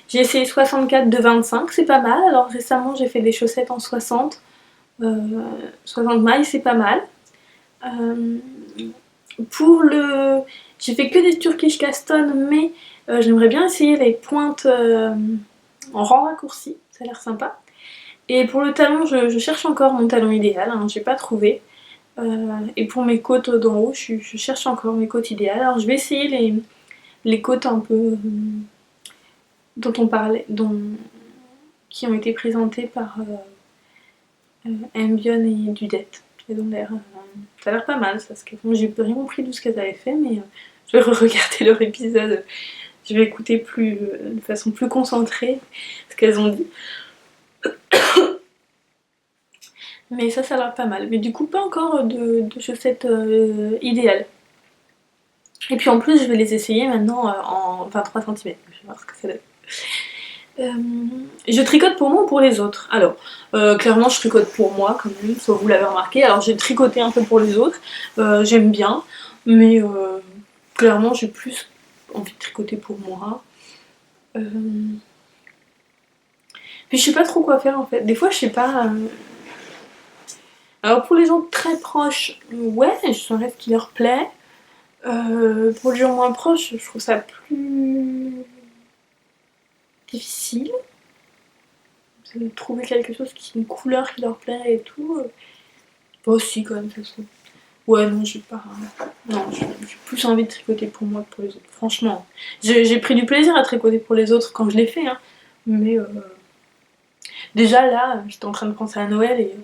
J'ai essayé 64 de 25, c'est pas mal. Alors récemment j'ai fait des chaussettes en 60, 60 mailles, c'est pas mal. Pour le... J'ai fait que des Turkish Caston, mais j'aimerais bien essayer les pointes en rang raccourci, ça a l'air sympa. Et pour le talon, je cherche encore mon talon idéal, hein, j'ai pas trouvé. Et pour mes côtes d'en haut, je cherche encore mes côtes idéales. Alors je vais essayer les côtes un peu dont on parlait, qui ont été présentées par Ambion et Dudette. Elles ont l'air, ça a l'air pas mal, ça, bon, j'ai rien compris de ce qu'elles avaient fait, mais je vais re-regarder leur épisode. Je vais écouter de façon plus concentrée ce qu'elles ont dit. Mais ça a l'air pas mal. Mais du coup, pas encore de chaussettes idéales. Et puis en plus, je vais les essayer maintenant en 23 cm. Je vais voir ce que ça donne. Je tricote pour moi ou pour les autres? Alors, clairement, je tricote pour moi quand même, soit vous l'avez remarqué. Alors, j'ai tricoté un peu pour les autres. J'aime bien, mais clairement, j'ai plus envie de tricoter pour moi. Puis je sais pas trop quoi faire en fait. Des fois, je sais pas. Alors, pour les gens très proches, ouais, je saurais ce qui leur plaît. Pour les gens moins proches, je trouve ça plus difficile. De trouver quelque chose une couleur qui leur plaît et tout. Bon, si, quand même, ça se... Ouais, non, j'ai pas... Non, j'ai plus envie de tricoter pour moi que pour les autres, franchement. J'ai pris du plaisir à tricoter pour les autres quand je l'ai fait, hein. Mais déjà, là, j'étais en train de penser à Noël et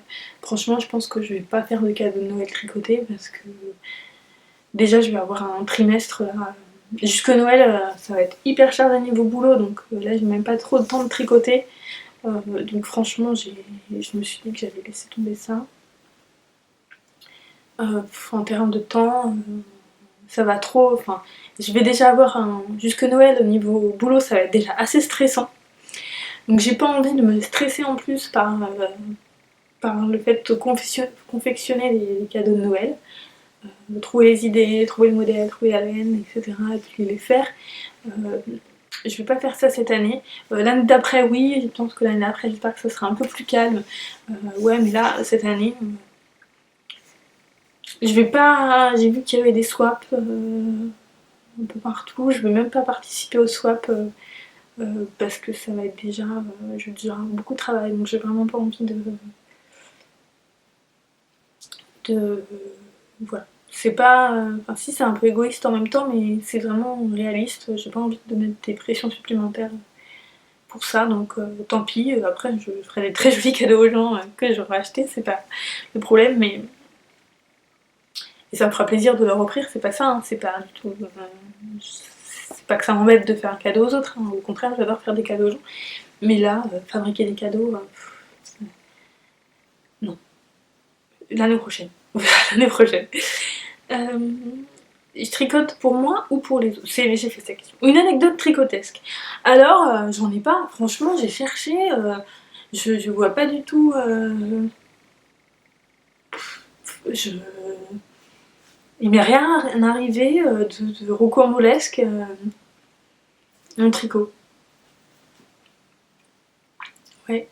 franchement, je pense que je vais pas faire de cadeau de Noël tricoté parce que... Déjà, je vais avoir un trimestre, là... Jusque Noël, ça va être hyper chargé niveau boulot, donc là, j'ai même pas trop de temps de tricoter. Donc franchement, je me suis dit que j'allais laisser tomber ça. En termes de temps, ça va trop. Enfin, je vais déjà avoir jusque Noël au niveau boulot, ça va être déjà assez stressant. Donc j'ai pas envie de me stresser en plus par le fait de confectionner les cadeaux de Noël. De trouver les idées, trouver le modèle, trouver la laine, etc. et puis les faire. Je vais pas faire ça cette année. L'année d'après, oui, je pense que l'année d'après, j'espère que ça sera un peu plus calme. Ouais, mais là, cette année, je vais pas... J'ai vu qu'il y avait des swaps un peu partout. Je vais même pas participer aux swaps parce que ça va être déjà... je vais déjà avoir beaucoup de travail, donc j'ai vraiment pas envie de... Voilà. C'est pas... Enfin si, c'est un peu égoïste en même temps, mais c'est vraiment réaliste. J'ai pas envie de mettre des pressions supplémentaires pour ça, donc tant pis. Après, je ferai des très jolis cadeaux aux gens que j'aurai achetés, c'est pas le problème, mais... Et ça me fera plaisir de leur offrir, c'est pas ça, hein, c'est pas du tout... c'est pas que ça m'embête de faire un cadeau aux autres, hein, au contraire, j'adore faire des cadeaux aux gens. Mais là, fabriquer des cadeaux... non. L'année prochaine. L'année prochaine. Je tricote pour moi ou pour les autres? J'ai fait cette question. Une anecdote tricotesque. Alors, j'en ai pas. Franchement, j'ai cherché. Je vois pas du tout... Il m'est rien arrivé de rocambolesque en tricot. Ouais.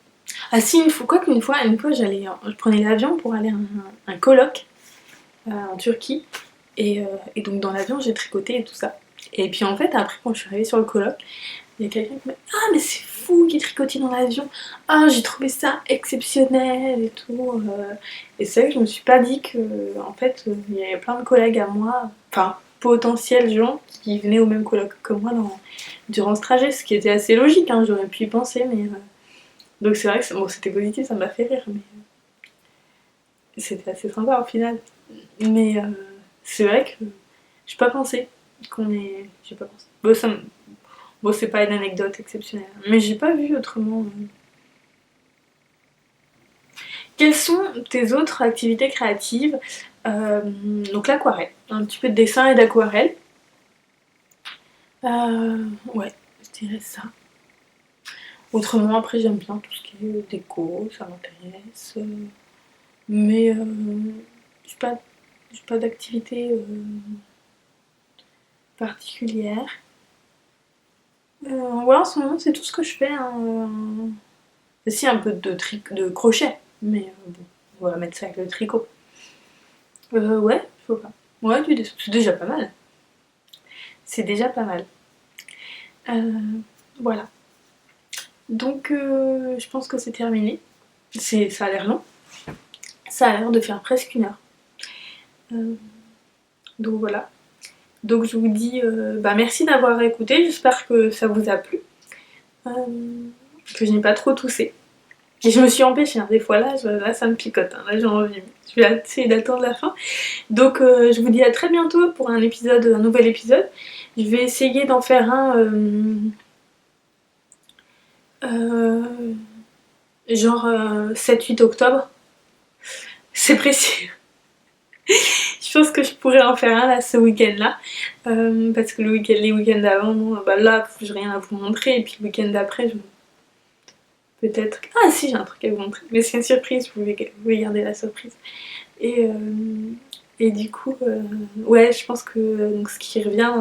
Ah si, une fois je prenais l'avion pour aller à un colloque en Turquie. Et donc dans l'avion, j'ai tricoté et tout ça. Et puis en fait, après, quand je suis arrivée sur le colloque, il y a quelqu'un qui m'a dit: «Ah, mais c'est fou qui tricotait dans l'avion! Ah, j'ai trouvé ça exceptionnel et tout.» Et c'est vrai que je me suis pas dit que, en fait, il y avait plein de collègues à moi, enfin, potentiels gens qui venaient au même colloque que moi durant ce trajet, ce qui était assez logique, hein, j'aurais pu y penser, mais. Donc c'est vrai que bon, c'était positif, ça m'a fait rire, mais c'était assez sympa au final. Mais c'est vrai que j'ai pas pensé qu'on est. J'ai pas pensé. Bon, c'est pas une anecdote exceptionnelle, mais j'ai pas vu autrement. Quelles sont tes autres activités créatives? Donc l'aquarelle, un petit peu de dessin et d'aquarelle. Ouais, je dirais ça. Autrement, après, j'aime bien tout ce qui est déco, ça m'intéresse. Mais j'ai pas, j'ai pas d'activité particulière. Ouais, en ce moment, c'est tout ce que je fais, hein. Si, un peu de crochet, mais bon, on va mettre ça avec le tricot. Ouais, je sais pas. Ouais, du dessin, c'est déjà pas mal. C'est déjà pas mal. Euh, voilà. Donc, je pense que c'est terminé. Ça a l'air long. Ça a l'air de faire presque 1 heure. Euh, donc voilà. Donc je vous dis merci d'avoir écouté. J'espère que ça vous a plu. Euh, que je n'ai pas trop toussé. Et je me suis empêchée, hein. Des fois là, ça me picote, hein. Là j'ai envie. Je vais essayer d'attendre la fin. Donc je vous dis à très bientôt pour un nouvel épisode. Je vais essayer d'en faire un genre 7-8 octobre. C'est précis. Je pense que je pourrais en faire un là ce week-end là. Parce que les week-ends d'avant, là j'ai rien à vous montrer. Et puis le week-end d'après, peut-être. Ah si, j'ai un truc à vous montrer. Mais c'est une surprise, vous pouvez garder la surprise. Et, du coup, ouais, je pense que donc, ce qui revient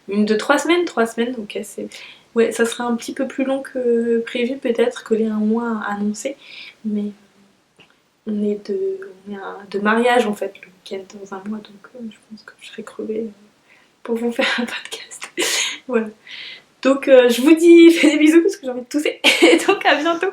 dans 3 semaines, 3 semaines, donc c'est. Ouais, ça sera un petit peu plus long que prévu, peut-être que les 1 mois annoncés, mais on est de mariage en fait le week-end dans 1 mois, donc je pense que je serai crevée pour vous faire un podcast. Voilà. Donc je vous dis, fais des bisous parce que j'ai envie de tousser, et donc à bientôt.